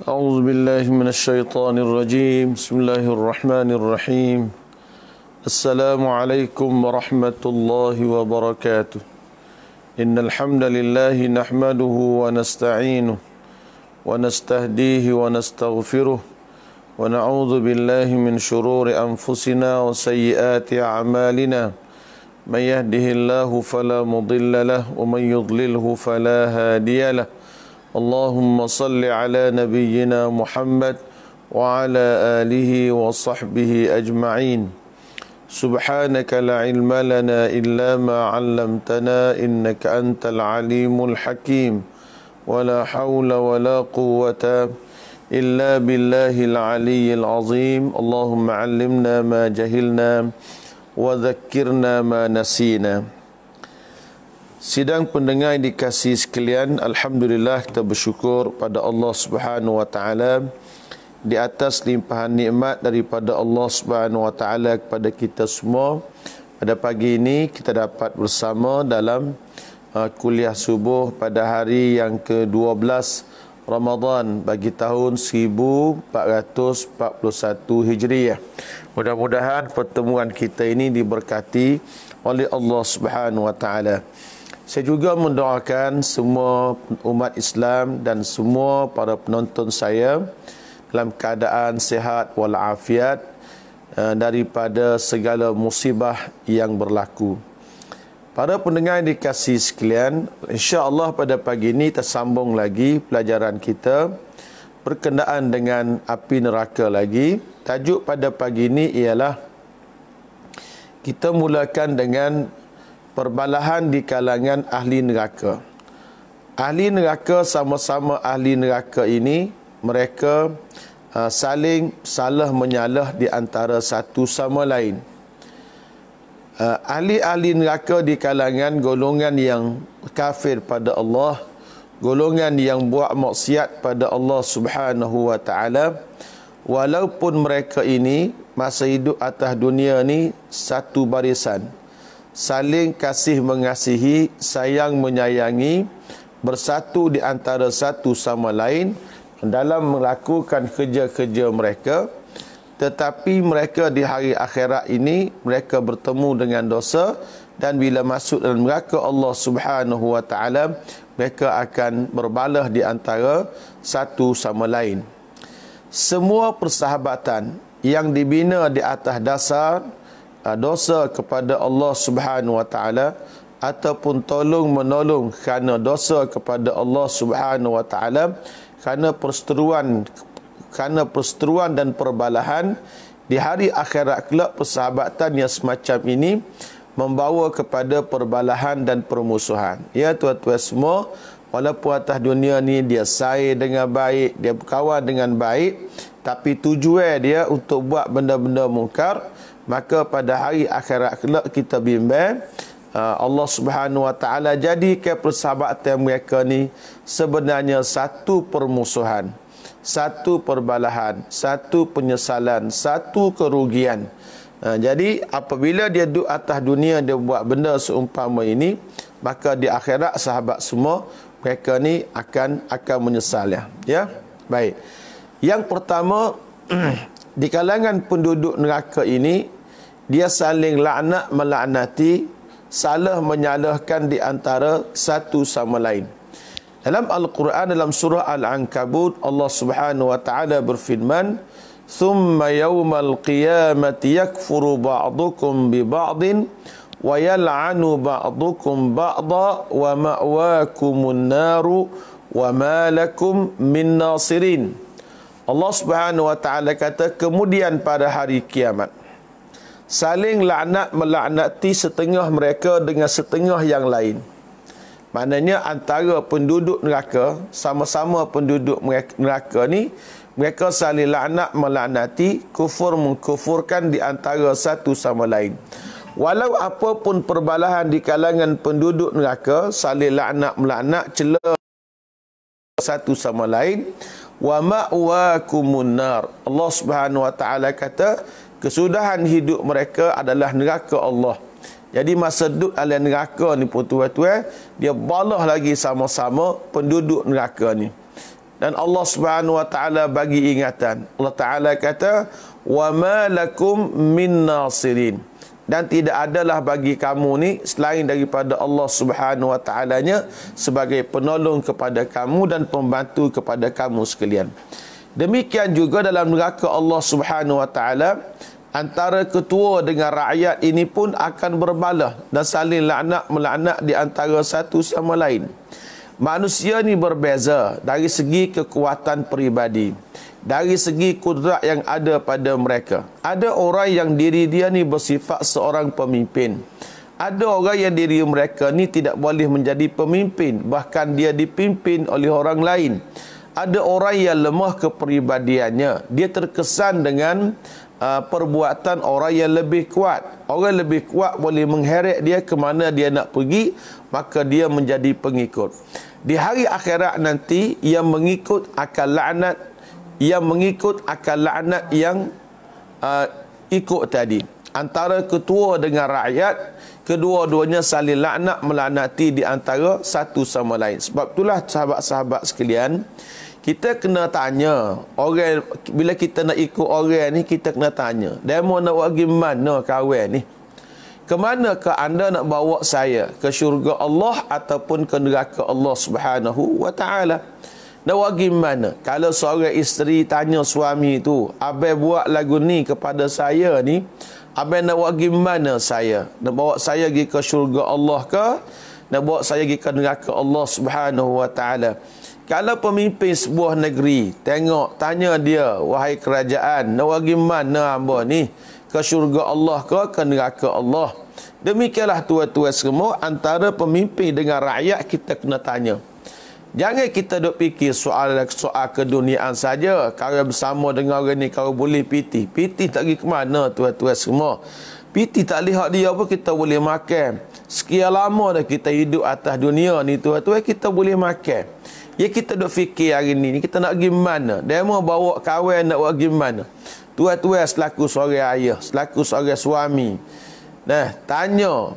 أعوذ بالله من الشيطان الرجيم بسم الله الرحمن الرحيم السلام عليكم ورحمة الله وبركاته إن الحمد لله نحمده ونستعينه ونستهديه ونستغفره ونعوذ بالله من شرور أنفسنا وسيئات أعمالنا من يهده الله فلا مضل له ومن يضلله فلا هادي له اللهم صل على نبينا محمد وعلى آله وصحبه أجمعين سبحانك لا علم لنا إلا ما علمتنا إنك أنت العليم الحكيم ولا حول ولا قوة إلا بالله العلي العظيم اللهم علمنا ما جهلنا وذكرنا ما نسينا. Sidang pendengar yang dikasihi sekalian, alhamdulillah kita bersyukur pada Allah Subhanahu wa taala di atas limpahan nikmat daripada Allah Subhanahu wa taala kepada kita semua. Pada pagi ini kita dapat bersama dalam kuliah subuh pada hari yang ke-12 Ramadan bagi tahun 1441 Hijriah. Mudah-mudahan pertemuan kita ini diberkati oleh Allah Subhanahu wa taala. Saya juga mendoakan semua umat Islam dan semua para penonton saya dalam keadaan sihat walafiat daripada segala musibah yang berlaku. Para pendengar yang dikasihi sekalian, insya-Allah pada pagi ini kita sambung lagi pelajaran kita berkenaan dengan api neraka lagi. Tajuk pada pagi ini ialah kita mulakan dengan perbalahan di kalangan ahli neraka. Ahli neraka sama-sama ahli neraka ini mereka saling salah menyalah di antara satu sama lain. Ahli-ahli neraka di kalangan golongan yang kafir pada Allah, golongan yang buat maksiat pada Allah Subhanahu wa taala, walaupun mereka ini masa hidup atas dunia ni satu barisan, saling kasih mengasihi, sayang menyayangi, bersatu di antara satu sama lain dalam melakukan kerja-kerja mereka. Tetapi mereka di hari akhirat ini mereka bertemu dengan dosa, dan bila masuk dalam neraka Allah Subhanahu wa taala mereka akan berbalah di antara satu sama lain. Semua persahabatan yang dibina di atas dasar dosa kepada Allah Subhanahu wa taala ataupun tolong menolong kerana dosa kepada Allah Subhanahu wa taala, kerana perseteruan dan perbalahan di hari akhirat kelak, persahabatan yang semacam ini membawa kepada perbalahan dan permusuhan. Ya tuan-tuan semua, walaupun atas dunia ni dia sair dengan baik, dia berkawan dengan baik, tapi tujuan dia untuk buat benda-benda mungkar, maka pada hari akhirat kelak kita bimbang Allah Subhanahu wa taala jadikan persahabatan mereka ni sebenarnya satu permusuhan, satu perbalahan, satu penyesalan, satu kerugian. Jadi apabila dia duduk atas dunia dia buat benda seumpama ini, maka di akhirat sahabat semua mereka ni akan menyesal ya. Baik. Yang pertama di kalangan penduduk neraka ini, dia saling laknat melaknati, salah menyalahkan di antara satu sama lain. Dalam Al-Quran, dalam surah Al-Ankabut, Allah Subhanahu wa taala berfirman, "Tsumma yawmal qiyamati yakfuru ba'dukum bi ba'din wa yal'anu ba'dukum ba'da wa ma'wakumun naru wa ma lakum min nasirin." Allah Subhanahu wa taala kata, kemudian pada hari kiamat saling laknat melaknati setengah mereka dengan setengah yang lain. Maknanya antara penduduk neraka, sama-sama penduduk neraka ni, mereka saling laknat melaknati, kufur mengkufurkan di antara satu sama lain. Walau apapun perbalahan di kalangan penduduk neraka, saling laknat melaknat, cela satu sama lain. Wa ma'wakumun nar. Allah Subhanahu wa taala kata, kesudahan hidup mereka adalah neraka Allah. Jadi masa duduk dalam neraka ni pun tuan-tuan, dia balah lagi sama-sama penduduk neraka ni. Dan Allah Subhanahu wa taala bagi ingatan. Allah Taala kata, "Wa ma lakum min nasirin." Dan tidak adalah bagi kamu ni selain daripada Allah Subhanahu wa ta'alanya sebagai penolong kepada kamu dan pembantu kepada kamu sekalian. Demikian juga dalam neraka Allah Subhanahu wa ta'ala, antara ketua dengan rakyat ini pun akan berbalah dan saling laknat melaknat di antara satu sama lain. Manusia ni berbeza dari segi kekuatan peribadi, dari segi kudrat yang ada pada mereka. Ada orang yang diri dia ni bersifat seorang pemimpin. Ada orang yang diri mereka ni tidak boleh menjadi pemimpin, bahkan dia dipimpin oleh orang lain. Ada orang yang lemah kepribadiannya, dia terkesan dengan perbuatan orang yang lebih kuat. Orang lebih kuat boleh mengheret dia ke mana dia nak pergi, maka dia menjadi pengikut. Di hari akhirat nanti, yang mengikut akan laknat, yang mengikut akan laknat yang ikut tadi. Antara ketua dengan rakyat, kedua-duanya saling laknat melaknati di antara satu sama lain. Sebab itulah sahabat-sahabat sekalian, kita kena tanya orang, bila kita nak ikut orang ni, kita kena tanya, demo nak buat gimana kawan ni? Kemanakah anda nak bawa saya? Ke syurga Allah ataupun ke neraka Allah Subhanahu wa ta'ala? Nak buat gimana? Kalau seorang isteri tanya suami tu, abang buat lagu ni kepada saya ni, abang nak buat gimana saya? Nak bawa saya pergi ke syurga Allah ke? Nak bawa saya pergi ke neraka Allah Subhanahu wa ta'ala? Kalau pemimpin sebuah negeri tengok, tanya dia, wahai kerajaan, nak buat gimana hamba ni? Ke syurga Allah ke neraka Allah? Demikianlah tuan-tuan semua, antara pemimpin dengan rakyat kita kena tanya. Jangan kita duk fikir soal keduniaan saja. Kalau bersama dengan orang ni, kalau boleh piti tak pergi ke mana tuan-tuan semua. Piti tak lihat dia pun kita boleh makan. Sekian lama dah kita hidup atas dunia ni tuan-tuan, kita boleh makan. Ya, kita duk fikir hari ni kita nak pergi mana? Dia mau bawa kawan nak buat gimana? Tuan-tuan selaku seorang ayah, selaku seorang suami, nah, tanya,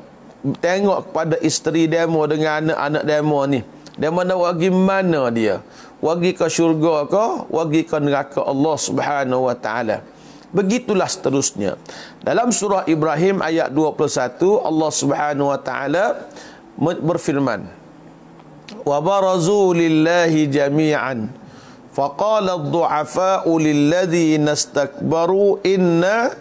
tengok kepada isteri demo dengan anak-anak demo ni. Demo nak buat gimana dia? Wagi ke syurga ke? Wagi ke neraka Allah Subhanahu wa ta'ala? Begitulah seterusnya. Dalam surah Ibrahim ayat 21, Allah Subhanahu wa ta'ala berfirman, wa barazu lillahi jami'an faqala ad-du'afa'u lilladhina istakbaru inna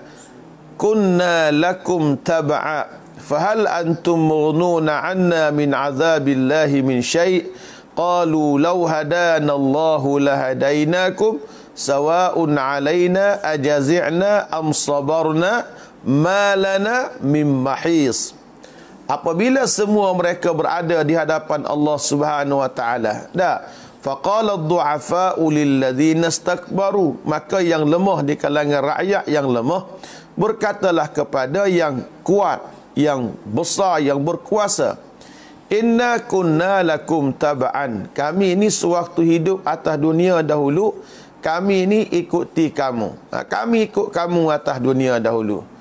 kunna lakum tab'a fahal antum mughnuna 'anna min 'adzabillahi min syai' qalu law hadana Allahu lahadainakum sawa'un 'alaina ajazi'na am sabarna ma lana min mahis. Apabila semua mereka berada di hadapan Allah Subhanahu wa ta'ala, faqala ad-du'afa'u lilladhina istakbaru, maka yang lemah di kalangan rakyat yang lemah berkatalah kepada yang kuat, yang besar, yang berkuasa, inna kunna lakum taba'an, kami ini sewaktu hidup atas dunia dahulu, kami ini ikuti kamu, kami ikut kamu atas dunia dahulu.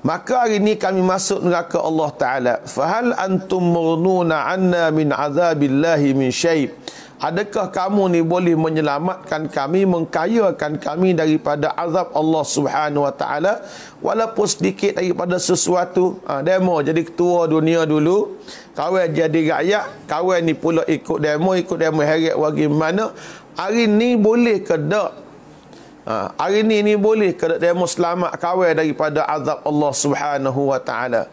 Maka hari ini kami masuk neraka Allah Ta'ala. Fahal antum mughnuna 'anna min 'adzabillahi min syai'. Adakah kamu ni boleh menyelamatkan kami, mengkayakan kami daripada azab Allah Subhanahu wa ta'ala, walaupun sedikit daripada sesuatu? Demo jadi ketua dunia dulu, kawan jadi rakyat, kawan ni pula ikut demo heret bagi mana? Hari ni boleh ke tak? Hari ni boleh ke demo selamat kawan daripada azab Allah Subhanahu wa ta'ala?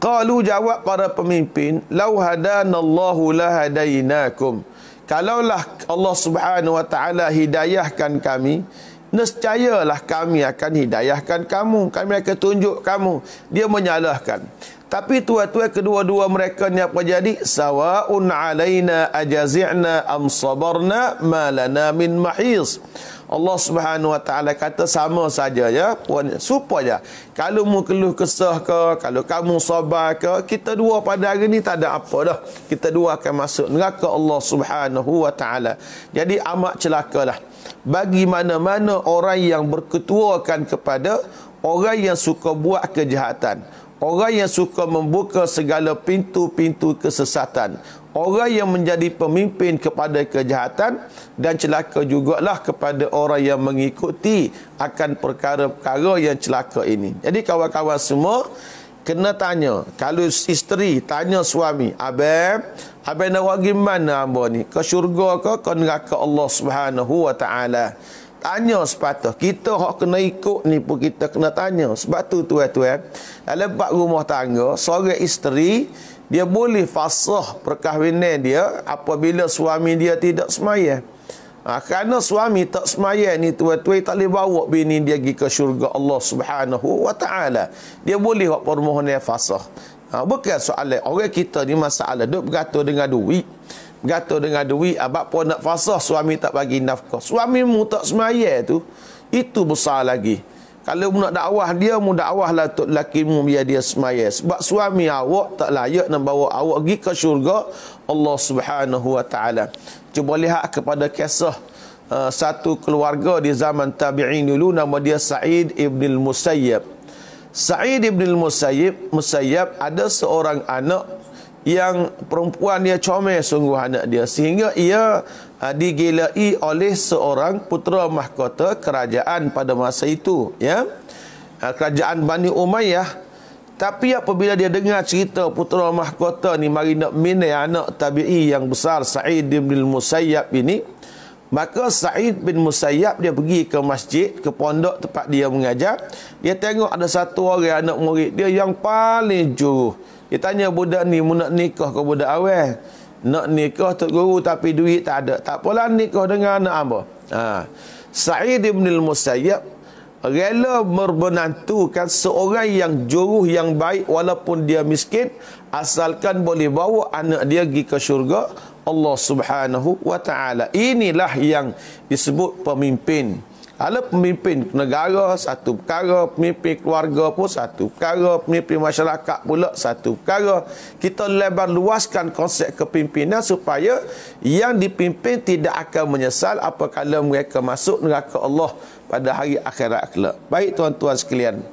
Qalu, jawab para pemimpin, lau hadanallahu lahadainakum, kalaulah Allah Subhanahu wa ta'ala hidayahkan kami, nescayalah kami akan hidayahkan kamu, kami akan tunjuk kamu. Dia menyalahkan. Tapi tuan-tuan, kedua-dua mereka ni apa jadi? Sawa'un alaina ajazi'na am sabarna ma lana min mahis. Allah Subhanahu Wa Taala kata sama saja ya, supaya kalau mu keluh kesah ke, kalau kamu sabar ke, kita dua pada hari ni tak ada apa dah. Kita dua akan masuk neraka Allah Subhanahu Wa Taala. Jadi amat celakalah bagi mana-mana orang yang berketuakan kepada orang yang suka buat kejahatan, orang yang suka membuka segala pintu-pintu kesesatan, orang yang menjadi pemimpin kepada kejahatan, dan celaka jugalah kepada orang yang mengikuti akan perkara-perkara yang celaka ini. Jadi kawan-kawan semua kena tanya. Kalau isteri tanya suami, abang nak pergi mana hamba ni? Ke syurga ke neraka Allah Subhanahu Wa Taala? Tanya sepatah. Kita hak kena ikut ni pun kita kena tanya. Sebab tu tuan-tuan, dalam bab rumah tangga, seorang isteri dia boleh fasah perkahwinan dia apabila suami dia tidak semaya. Kerana suami tak semaya ni tuan-tuan, tak boleh bawa bini dia pergi ke syurga Allah Subhanahu Wa Taala. Dia boleh buat permohonan fasah. Bukan soalan orang kita ni masalah duk bergatur dengan duit. Bergatur dengan duit, abang pun nak fasah suami tak bagi nafkah. Suamimu tak semaya tu, itu besar lagi. Kalau mu nak dakwah dia, mu dakwah lah untuk lakimu biar dia semaya. Sebab suami awak tak layak nak bawa awak pergi ke syurga Allah Subhanahu Wa Taala. Cuba lihat kepada kisah satu keluarga di zaman tabi'in dulu, nama dia Sa'id ibn al-Musayyab. Sa'id ibn al-Musayyab ada seorang anak yang perempuan dia comel sungguh anak dia, sehingga ia digilai oleh seorang putera mahkota kerajaan pada masa itu, ya, kerajaan Bani Umayyah. Tapi apabila dia dengar cerita putera mahkota ni mari nak minai anak tabi'i yang besar Sa'id bin Musayyab ini, maka Sa'id bin Musayyab dia pergi ke masjid, ke pondok tempat dia mengajar. Dia tengok ada satu orang anak murid dia yang paling juruh. Dia tanya budak ni, mu nak nikah ke budak awal? Nak nikah Tok Guru tapi duit tak ada. Tak apalah, nikah dengan anak hamba. Sa'id bin Musayyab rela membenantukan seorang yang juruh, yang baik, walaupun dia miskin, asalkan boleh bawa anak dia pergi ke syurga Allah Subhanahu Wa Taala. Inilah yang disebut pemimpin. Kalau pemimpin negara satu perkara, pemimpin keluarga pun satu perkara, pemimpin masyarakat pula satu perkara. Kita lebar luaskan konsep kepimpinan supaya yang dipimpin tidak akan menyesal apabila mereka masuk neraka Allah pada hari akhirat kelak. Baik tuan-tuan sekalian,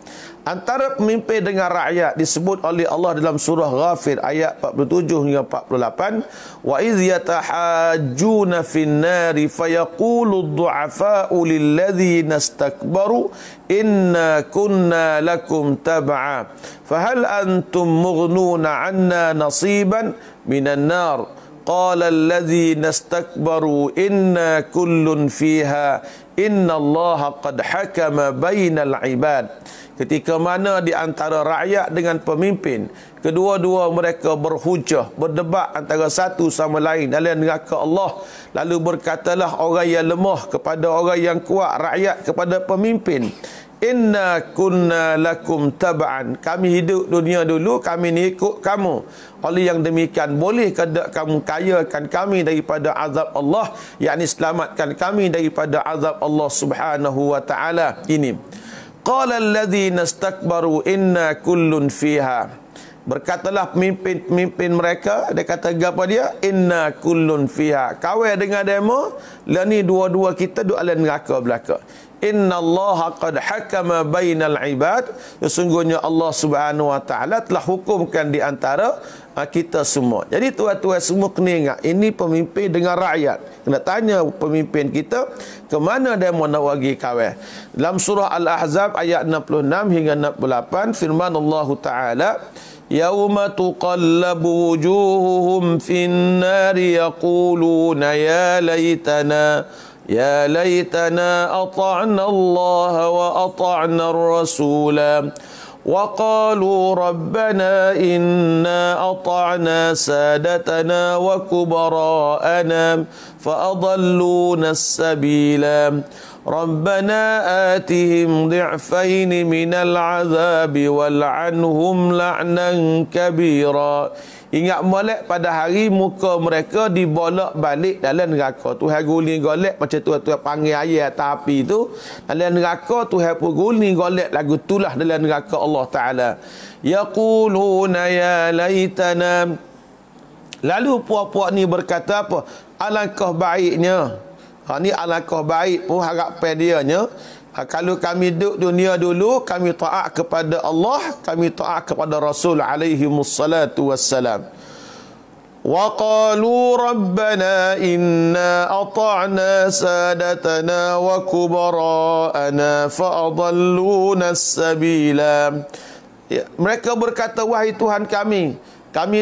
antara pemimpin dengan rakyat disebut oleh Allah dalam surah Ghafir ayat 47 hingga 48. Wa idh yatahajjuna fin nari fayaqulu ad-du'afa'u lilladzina istakbaru inna kunna lakum tab'a fahal antum mughnuna 'anna nasiban minan nar qala alladzina istakbaru inna kullun fiha innallaha qad hakama bainal ibad. Ketika mana di antara rakyat dengan pemimpin, kedua-dua mereka berhujah, berdebat antara satu sama lain dalam neraka Allah. Lalu berkatalah orang yang lemah kepada orang yang kuat, rakyat kepada pemimpin, inna kunna lakum tab'an, kami hidup dunia dulu, kami ni ikut kamu. Oleh yang demikian, boleh tak kamu kayakan kami daripada azab Allah, yakni selamatkan kami daripada azab Allah Subhanahu Wa Taala ini. Qala alladzina istakbaru inna kullun fiha. Berkatalah pemimpin mereka, dia kata apa dia? Inna kullun fiha. Kawai dengan demo, lah ni dua-dua kita duk dalam neraka belaka. Inna Allah qad hakama bainal ibad. Sesungguhnya Allah Subhanahu Wa Taala telah hukumkan di antara kita semua. Jadi tuan-tuan semua kena ingat, ini pemimpin dengan rakyat. Kena tanya pemimpin kita ke mana dia mau nak bagi kawal. Dalam surah Al-Ahzab ayat 66 hingga 68 firman Allah Taala, yauma tuqallabu wujuhuhum fin nari yaquluna ya laitana ata'na Allah wa ata'na ar-rasula وقالوا ربنا إنا أطعنا سادتنا وكبراءنا فأضلونا السبيل ربنا آتهم ضعفين من العذاب والعنهم لعنا كبيرا Ingat molek pada hari muka mereka dibolak balik dalam neraka. Tuhan guling golek macam Tuhan panggil air atas api tu. Dalam neraka Tuhan pun guling golek lagu tulah dalam neraka Allah Ta'ala. Yaquluna ya laitana. Lalu puak-puak ni berkata apa? Alangkah baiknya. Ni alangkah baik pun harapan dianya. Kalau kami duduk dunia dulu, kami taat kepada Allah, kami taat kepada Rasul alaihi wassalatu wassalam. Wa qalu rabbana inna ata'na sadatana wa kubara'ana fa'adalluna as-sabila. Mereka berkata, wahai Tuhan kami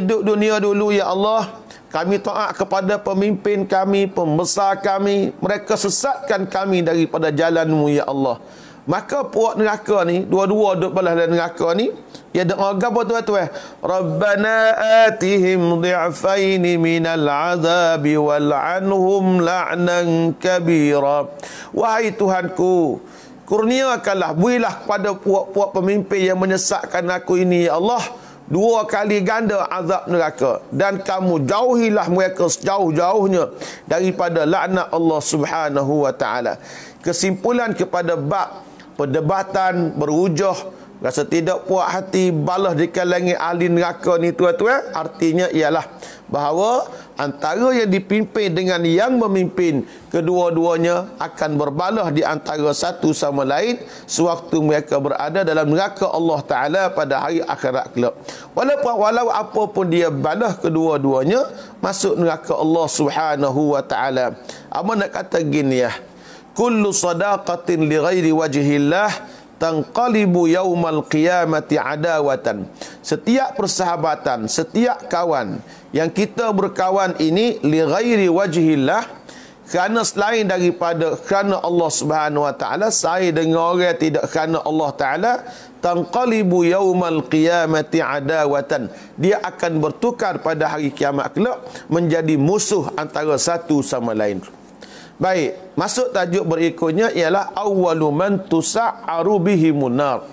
duduk dunia dulu ya Allah, kami taat kepada pemimpin kami, pembesar kami. Mereka sesatkan kami daripada jalan-Mu ya Allah. Maka puak neraka ni, dua-dua duduk balas dalam neraka ni, dia doa apa tuan-tuan? Rabbana atihim dhi'faini minal azabi wal'anhum la'nan kabira. Wahai Tuhanku, kurniakanlah, berilah kepada puak-puak pemimpin yang menyesatkan aku ini ya Allah, 2 kali ganda azab neraka, dan kamu jauhilah mereka sejauh-jauhnya daripada laknat Allah Subhanahu wa taala. Kesimpulan kepada bab perdebatan berujuh rasa tidak puas hati balas di kalangan ahli neraka ni tuan-tuan, artinya ialah bahawa antara yang dipimpin dengan yang memimpin, kedua-duanya akan berbalah di antara satu sama lain sewaktu mereka berada dalam neraka Allah Ta'ala pada hari akhirat kelak. Walau apa pun dia balah, kedua-duanya masuk neraka Allah Subhanahu wa Ta'ala. Apa nak kata gini ya? Kullu sadaqatin li ghairi wajhillah tanqalibu yaumal qiyamati adawatan. Setiap persahabatan, setiap kawan yang kita berkawan ini li ghairi wajhillah, kerana selain daripada kerana Allah Subhanahu wa taala, saya dengan orang tidak kerana Allah Taala, tanqalibu yaumal qiyamati adawatan. Dia akan bertukar pada hari kiamat kelak menjadi musuh antara satu sama lain. Baik, masuk tajuk berikutnya ialah awwalu man tusa'aru bihimun nar.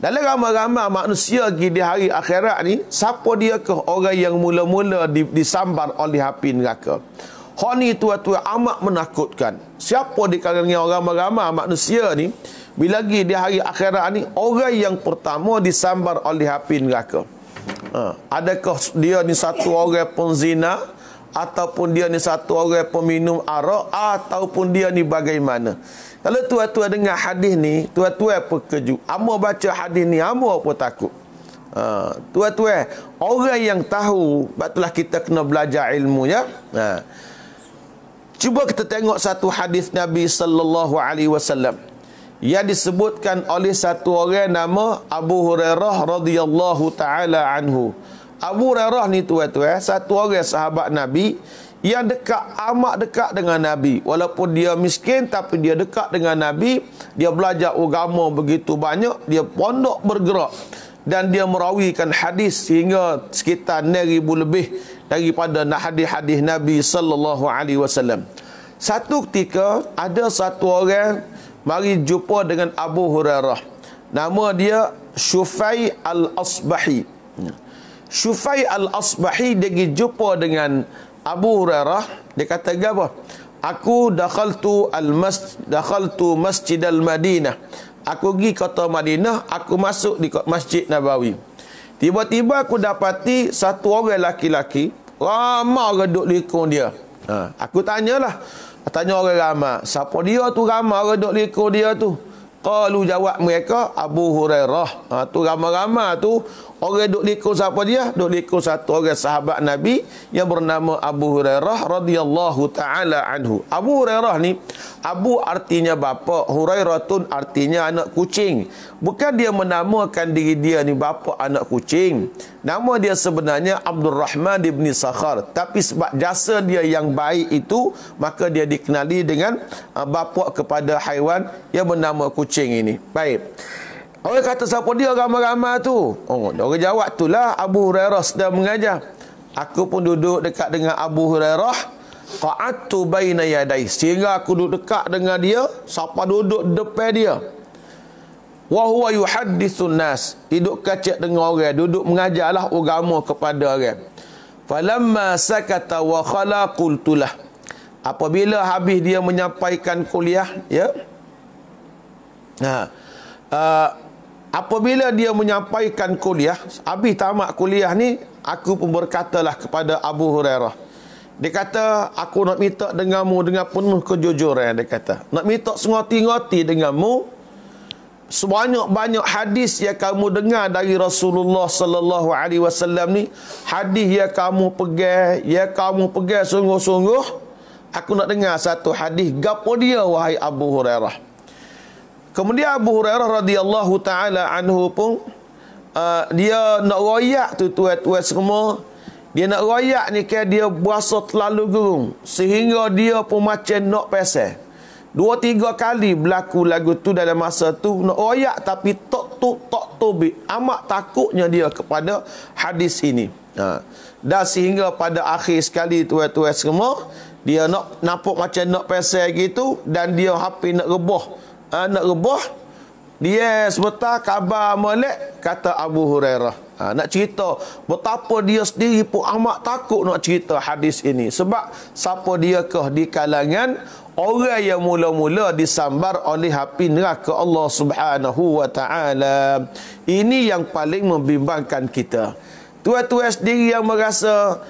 Dalam ramai-ramai manusia di hari akhirat ni, siapa dia ke orang yang mula-mula disambar oleh api neraka? Hak ni tuan-tuan amat menakutkan. Siapa di kalangan orang ramai manusia ni, bila lagi di hari akhirat ni, orang yang pertama disambar oleh api neraka? Adakah dia ni satu orang penzina, ataupun dia ni satu orang peminum arak, ataupun dia ni bagaimana? Kalau tuan-tuan dengar hadis ni, tuan-tuan pun kejut. Amo baca hadis ni, amo pun takut. Tuan-tuan, orang yang tahu, betullah kita kena belajar ilmu ya. Cuba kita tengok satu hadis Nabi sallallahu alaihi wasallam yang disebutkan oleh satu orang nama Abu Hurairah radhiyallahu taala anhu. Abu Hurairah ni tuan-tuan, satu orang sahabat Nabi yang dekat, amat dekat dengan Nabi. Walaupun dia miskin, tapi dia dekat dengan Nabi. Dia belajar agama begitu banyak, dia pondok bergerak, dan dia merawikan hadis sehingga sekitar 6,000 lebih daripada hadis-hadis Nabi sallallahu alaihi wasallam. Satu ketika ada satu orang mari jumpa dengan Abu Hurairah. Nama dia Syufai Al-Asbahi. Syufai Al-Asbahi dia pergi jumpa dengan Abu Hurairah. Dia kata apa? Aku dakhaltu Masjid Al-Madinah. Aku pergi kota Madinah, aku masuk di Masjid Nabawi. Tiba-tiba aku dapati satu orang laki-laki, ramai orang duduk likung dia. Aku tanyalah, tanya orang ramai, siapa dia tu ramai orang duduk likung dia tu? Qalu, jawab mereka, Abu Hurairah. Tu ramai-ramai tu orang duduk likung siapa dia? Duduk likung satu orang sahabat Nabi yang bernama Abu Hurairah radhiyallahu taala anhu. Abu Hurairah ni, Abu artinya bapa, Hurairatun artinya anak kucing. Bukan dia menamakan diri dia ni bapa anak kucing. Nama dia sebenarnya Abdul Rahman ibn Sakhar, tapi sebab jasa dia yang baik itu, maka dia dikenali dengan bapa kepada haiwan yang bernama kucing ini. Baik. Orang kata siapa dia ramai-ramai tu? Orang jawab, itulah Abu Hurairah sedang mengajar. Aku pun duduk dekat dengan Abu Hurairah. Qa'adtu baina yadai, sehingga aku duduk dekat dengan dia. Siapa duduk depan dia? Wa huwa yuhadditsun nas, duduk kacak dengan orang, duduk mengajarlah agama kepada orang. Falamma sakata wa khala qultulah. Apabila habis dia menyampaikan kuliah, ya. Apabila dia menyampaikan kuliah, habis tamat kuliah ni, aku pun berkatalah kepada Abu Hurairah. Dia kata, aku nak minta denganmu dengan penuh kejujuran. Dia kata, nak minta sengoti-ngoti denganmu sebanyak-banyak hadis yang kamu dengar dari Rasulullah sallallahu alaihi wasallam ni, hadis yang kamu pegang sungguh-sungguh. Aku nak dengar satu hadis gapo dia, wahai Abu Hurairah. Kemudian Abu Hurairah radhiyallahu taala anhu pun dia nak royak tu tuan-tuan semua. Dia nak royak ni kan dia berasa terlalu gerung sehingga dia pun macam nak pesel. 2-3 kali berlaku lagu tu dalam masa tu nak royak tapi tak tobik. Amat takutnya dia kepada hadis ini. Dan sehingga pada akhir sekali tuan-tuan semua, dia nak nampak macam nak pesel gitu dan dia hampir nak rebah. Dia sebentar khabar molek, kata Abu Hurairah. Nak cerita betapa dia sendiri pun amat takut nak cerita hadis ini. Sebab siapa diakah di kalangan orang yang mula-mula disambar oleh api neraka Allah Subhanahu wa taala. Ini yang paling membimbangkan kita. Tuan-tuan sendiri yang merasa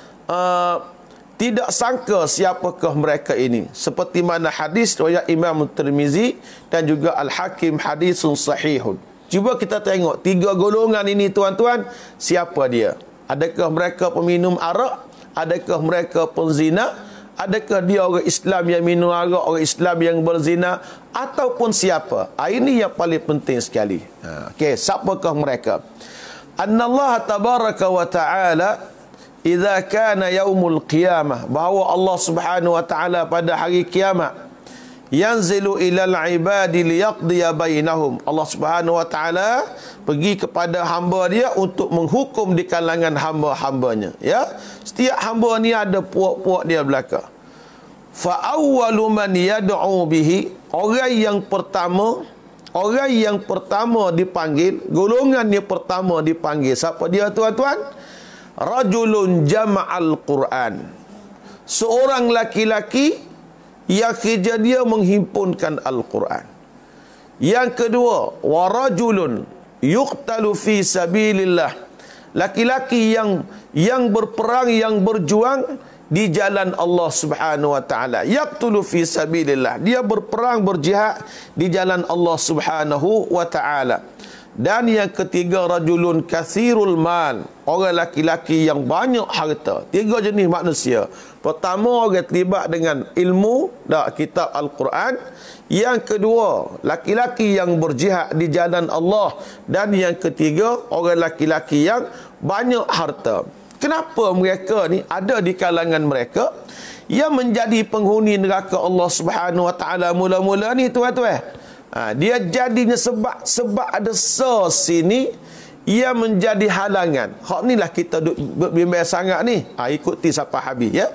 tidak sangka siapakah mereka ini. Seperti mana hadis riwayat Imam Tirmizi dan juga Al-Hakim, hadisun sahihun. Cuba kita tengok 3 golongan ini tuan-tuan, siapa dia? Adakah mereka peminum arak? Adakah mereka penzina? Adakah dia orang Islam yang minum arak, orang Islam yang berzina, ataupun siapa? Ini yang paling penting sekali. Okey, siapakah mereka? Annallaha tabaraka wa ta'ala idza kana yaumul qiyamah, bahawa Allah Subhanahu wa taala pada hari kiamat yanzilu ilal ibadi liyaqdiya bainahum. Allah Subhanahu wa taala pergi kepada hamba dia untuk menghukum di kalangan hamba-hambanya, ya. Setiap hamba ni ada puak-puak dia belaka. Fa awwalu man yad'u bihi, orang yang pertama dipanggil, golongan yang pertama dipanggil, siapa dia tuan-tuan? Rajulun jama'al Quran, seorang laki-laki yang kerja dia menghimpunkan Al-Quran. Yang kedua, wa rajulun yuqtalu fi sabilillah, laki-laki yang berperang, yang berjuang di jalan Allah Subhanahu wa taala. Yaqtulu fi sabilillah, dia berperang, berjihad di jalan Allah Subhanahu wa taala. Dan yang ketiga, rajulun kathirul mal, orang laki-laki yang banyak harta. 3 jenis manusia. Pertama, orang terlibat dengan ilmu kitab Al-Quran. Yang kedua, laki-laki yang berjihad di jalan Allah. Dan yang ketiga, orang laki-laki yang banyak harta. Kenapa mereka ni ada di kalangan mereka yang menjadi penghuni neraka Allah Subhanahu wa taala mula-mula ni tuan-tuan? Dia jadinya sebab ada sos sini ia menjadi halangan. Hak inilah kita berbimbang sangat ni. Ikuti sampai habis, ya.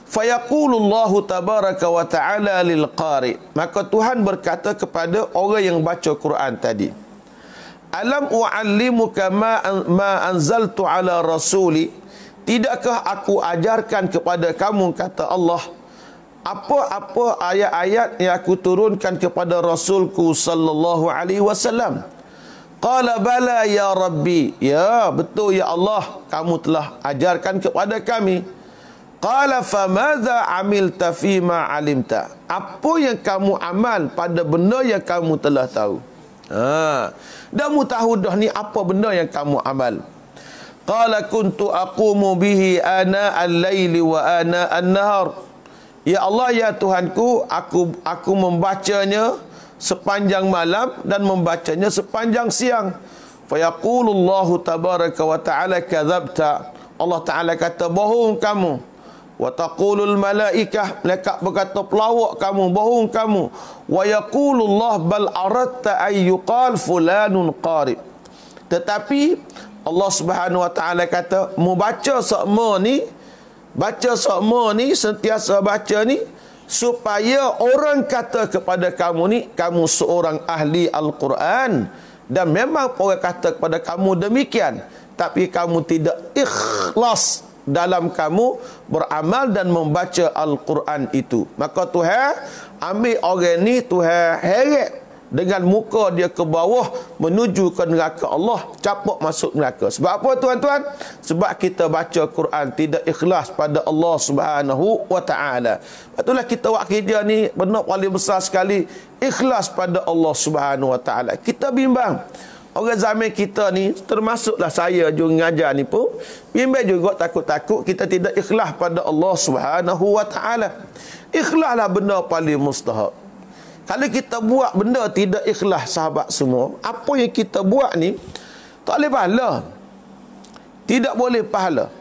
Fayaqulullahu tabaraka wa ta'ala lil qari, maka Tuhan berkata kepada orang yang baca Quran tadi, alam u'allimuka ma anzaltu ala rasuli, tidakkah aku ajarkan kepada kamu, kata Allah, apa-apa ayat-ayat yang aku turunkan kepada Rasulku sallallahu alaihi wasallam? Qala bala ya Rabbi, ya betul ya Allah, kamu telah ajarkan kepada kami. Qala famadza amilta fima alimta, apa yang kamu amal pada benda yang kamu telah tahu? Dan mu tahu dah ni apa benda yang kamu amal. Qala kuntu aqumu bihi ana al-laili wa ana an-nahar, ya Allah, ya Tuhanku, aku membacanya sepanjang malam dan membacanya sepanjang siang. Fa yaqulullahu tabaraka wa ta'ala kadzabta, Allah Taala kata bohong kamu. Wa taqulul malaikah, malaikat berkata pelawak kamu, bohong kamu. Wa yaqulullah bal aradta ay yuqal fulanun qarib, tetapi Allah Subhanahu wa taala kata membaca sokmo ni, sentiasa baca ni supaya orang kata kepada kamu ni, kamu seorang ahli Al-Quran. Dan memang orang kata kepada kamu demikian, tapi kamu tidak ikhlas dalam kamu beramal dan membaca Al-Quran itu. Maka Tuhan ambil orang ni, Tuhan heret dengan muka dia ke bawah menuju ke neraka Allah, capok masuk neraka. Sebab apa tuan-tuan? Sebab kita baca Quran tidak ikhlas pada Allah Subhanahu wa taala. Itulah kita buat kerja ni benar paling besar sekali, ikhlas pada Allah Subhanahu wa taala. Kita bimbang orang zaman kita ni, termasuklah saya juga mengajar ni pun, bimbang juga takut-takut kita tidak ikhlas pada Allah Subhanahu wa taala. Ikhlaslah benda paling mustahak. Kalau kita buat benda tidak ikhlas, sahabat semua, apa yang kita buat ni tak boleh pahala. Tidak boleh pahala.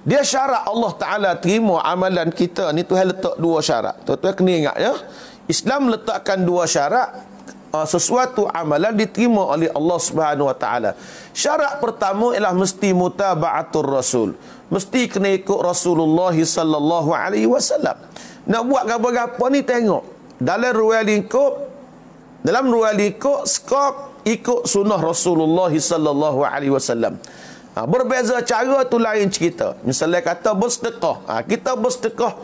Dia syarat Allah Ta'ala terima amalan kita ni, Tuhan letak dua syarat. Tuan-tuan kena ingat ya. Islam letakkan dua syarat. Sesuatu amalan diterima oleh Allah Subhanahu Wa Ta'ala. Syarat pertama ialah mesti mutaba'atur Rasul. Mesti kena ikut Rasulullah sallallahu alaihi wasallam. Nak buat apa-apa ni tengok dalam ruang lingkup skop ikut sunnah Rasulullah sallallahu alaihi wasallam. Berbeza cara tu lain cerita. Misalnya kata bersedekah, kita bersedekah,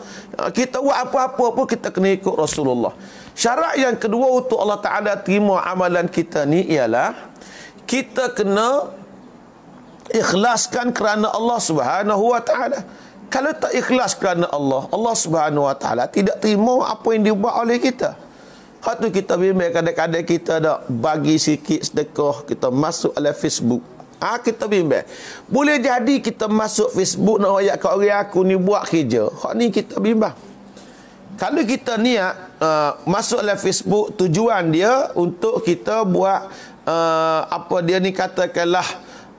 kita buat apa-apa pun kita kena ikut Rasulullah. Syarat yang kedua untuk Allah Ta'ala terima amalan kita ni ialah kita kena ikhlaskan kerana Allah Subhanahu Wa Ta'ala. Kalau tak ikhlas kerana Allah, Allah Subhanahu Wa Ta'ala tidak terima apa yang dibuat oleh kita. Hak tu kita bimbang kadang-kadang kita dah bagi sikit sedekah, kita masuk dalam Facebook. Kita bimbang. Boleh jadi kita masuk Facebook nak royak kat orang aku ni buat kerja. Hak ni kita bimbang. Kalau kita niat masuk dalam Facebook, tujuan dia untuk kita buat apa dia ni katakanlah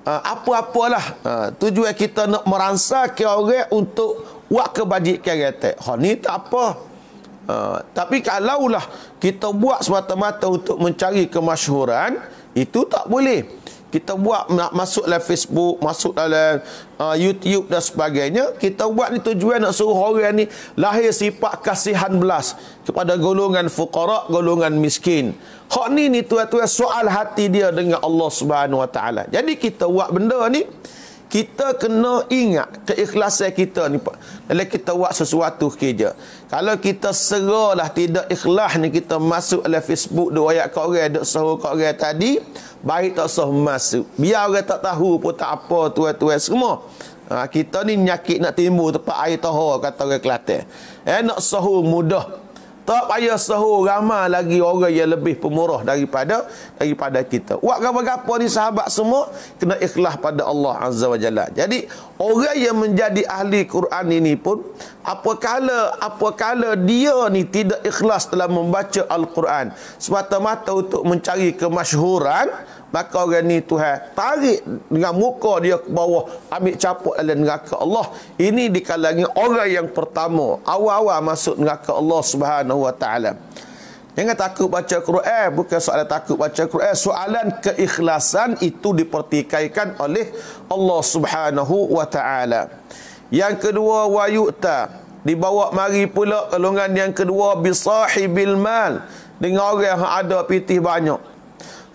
apa-apalah, tujuan kita nak merangsangkan orang untuk buat kebajikan kata. Ni tak apa. Tapi kalaulah kita buat semata-mata untuk mencari kemasyhuran, itu tak boleh. Kita buat nak masuk dalam Facebook, masuk dalam YouTube dan sebagainya, kita buat ni tujuan nak suruh orang ni lahir sifat kasihan belas kepada golongan fuqara, golongan miskin. Hak ni tuan-tuan soal hati dia dengan Allah Subhanahu Wa Taala. Jadi kita buat benda ni, kita kena ingat keikhlasan kita ni dalam kita buat sesuatu kerja. Kalau kita seralah tidak ikhlas ni, kita masuk dalam Facebook duk ayat kat orang, duk suruh kat orang tadi, baik tak usah masuk. Biar orang tak tahu pun tak apa tuan-tuan semua. Kita ni nyakit nak timbul tempat air tahar kata orang Kelantan. Nak sahur mudah. Tak payah sahur ramai lagi orang yang lebih pemurah daripada kita. Buat apa-apa ni sahabat semua kena ikhlas pada Allah Azza wa Jalla. Jadi orang yang menjadi ahli Quran ini pun apakala dia ni tidak ikhlas dalam membaca Al-Quran semata-mata untuk mencari kemasyhuran, maka orang ni Tuhan tarik dengan muka dia ke bawah, ambil capuk dalam neraka Allah. Ini di kalangan orang yang pertama awal-awal masuk neraka Allah Subhanahu Wa Taala. Jangan takut baca Quran, bukan soalan takut baca Quran, soalan keikhlasan itu dipertikaikan oleh Allah Subhanahu Wa Taala. Yang kedua, wa yu'ta, dibawa mari pula golongan yang kedua, bisahibil mal, dengan orang yang ada pitih banyak.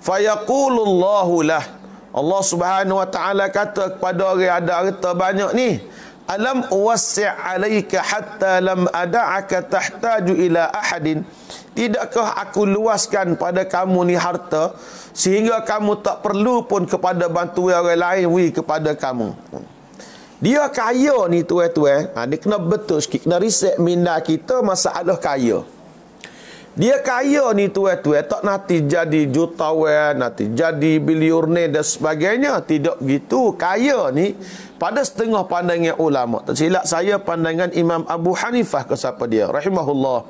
Fayaqulullahu lah, Allah Subhanahu Wa Taala kata kepada orang yang ada harta banyak ni, alam uwassi' alaika hatta lam ada'aka tahtaju ila ahadin, tidakkah aku luaskan pada kamu ni harta sehingga kamu tak perlu pun kepada bantuan orang lain kepada kamu. Dia kaya ni tuan-tuan, dia kena betul sikit, kena riset minda kita masalah kaya. Dia kaya ni tuan-tuan, tak nanti jadi jutawan, nanti jadi biliuner dan sebagainya. Tidak begitu. Kaya ni pada setengah pandangan ulama. Tak silap saya pandangan Imam Abu Hanifah ke siapa dia, rahimahullah.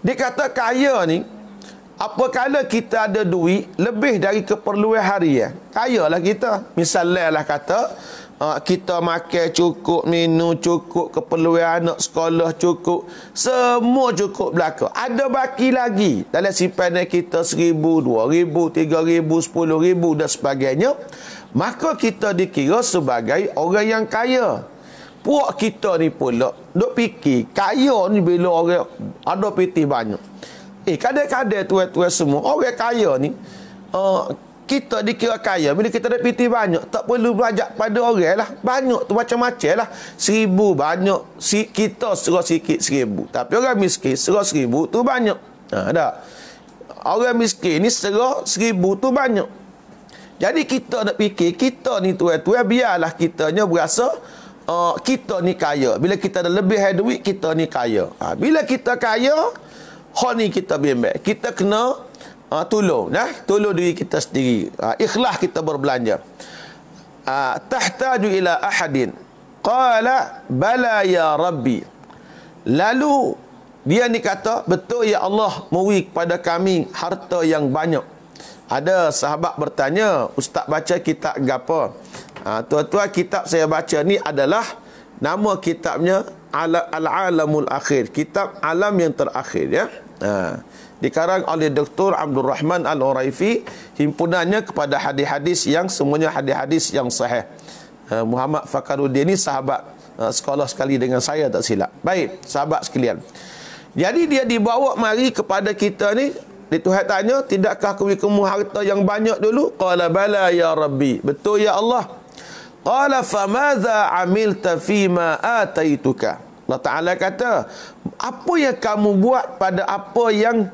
Dia kata kaya ni, apabila kita ada duit lebih dari keperluan harian, kayalah kita. Misalnya lah kata, kita makan cukup, minum cukup, keperluan anak sekolah cukup, semua cukup belaka. Ada baki lagi dalam simpanan kita 1,000, 2,000, 3,000, 10,000 dan sebagainya, maka kita dikira sebagai orang yang kaya. Puak kita ni pula duk fikir kaya ni bila orang ada pitih banyak. Kadang-kadang tuan-tuan semua, orang kaya ni kita dikira kaya bila kita ada piti banyak, tak perlu belajar pada orang lah. Banyak tu macam-macam lah. 1000 banyak, kita serah sikit 1000. Tapi orang miskin serah 1000 tu banyak. Tak. Orang miskin ni serah 1000 tu banyak. Jadi kita nak fikir, kita ni tuan-tuan, biarlah kitanya berasa kita ni kaya. Bila kita ada lebih duit, kita ni kaya. Bila kita kaya, hal ni kita bimbang. Kita kena tolong diri kita sendiri. Ikhlas kita berbelanja. Tahtaju ila ahadin qala bala ya rabbi. Lalu dia ni kata, betul ya Allah memberi kepada kami harta yang banyak. Ada sahabat bertanya, ustaz baca kitab gapo? Tuan-tuan, kitab saya baca ni adalah nama kitabnya Al-Alamul Akhir, kitab alam yang terakhir, ya. Dikarang oleh Dr. Abdul Rahman Al-Uraifi, himpunannya kepada hadis-hadis yang semuanya hadis-hadis yang sahih. Muhammad Fakaruddin ni sahabat sekolah sekali dengan saya, tak silap. Baik, sahabat sekalian. Jadi dia dibawa mari kepada kita ni. Tuhan tanya, tidakkah aku beri kamu harta yang banyak dulu? Qala bala ya Rabbi. Betul ya Allah. Qala famadza amilta fima ataituka. Allah Ta'ala kata, apa yang kamu buat pada apa yang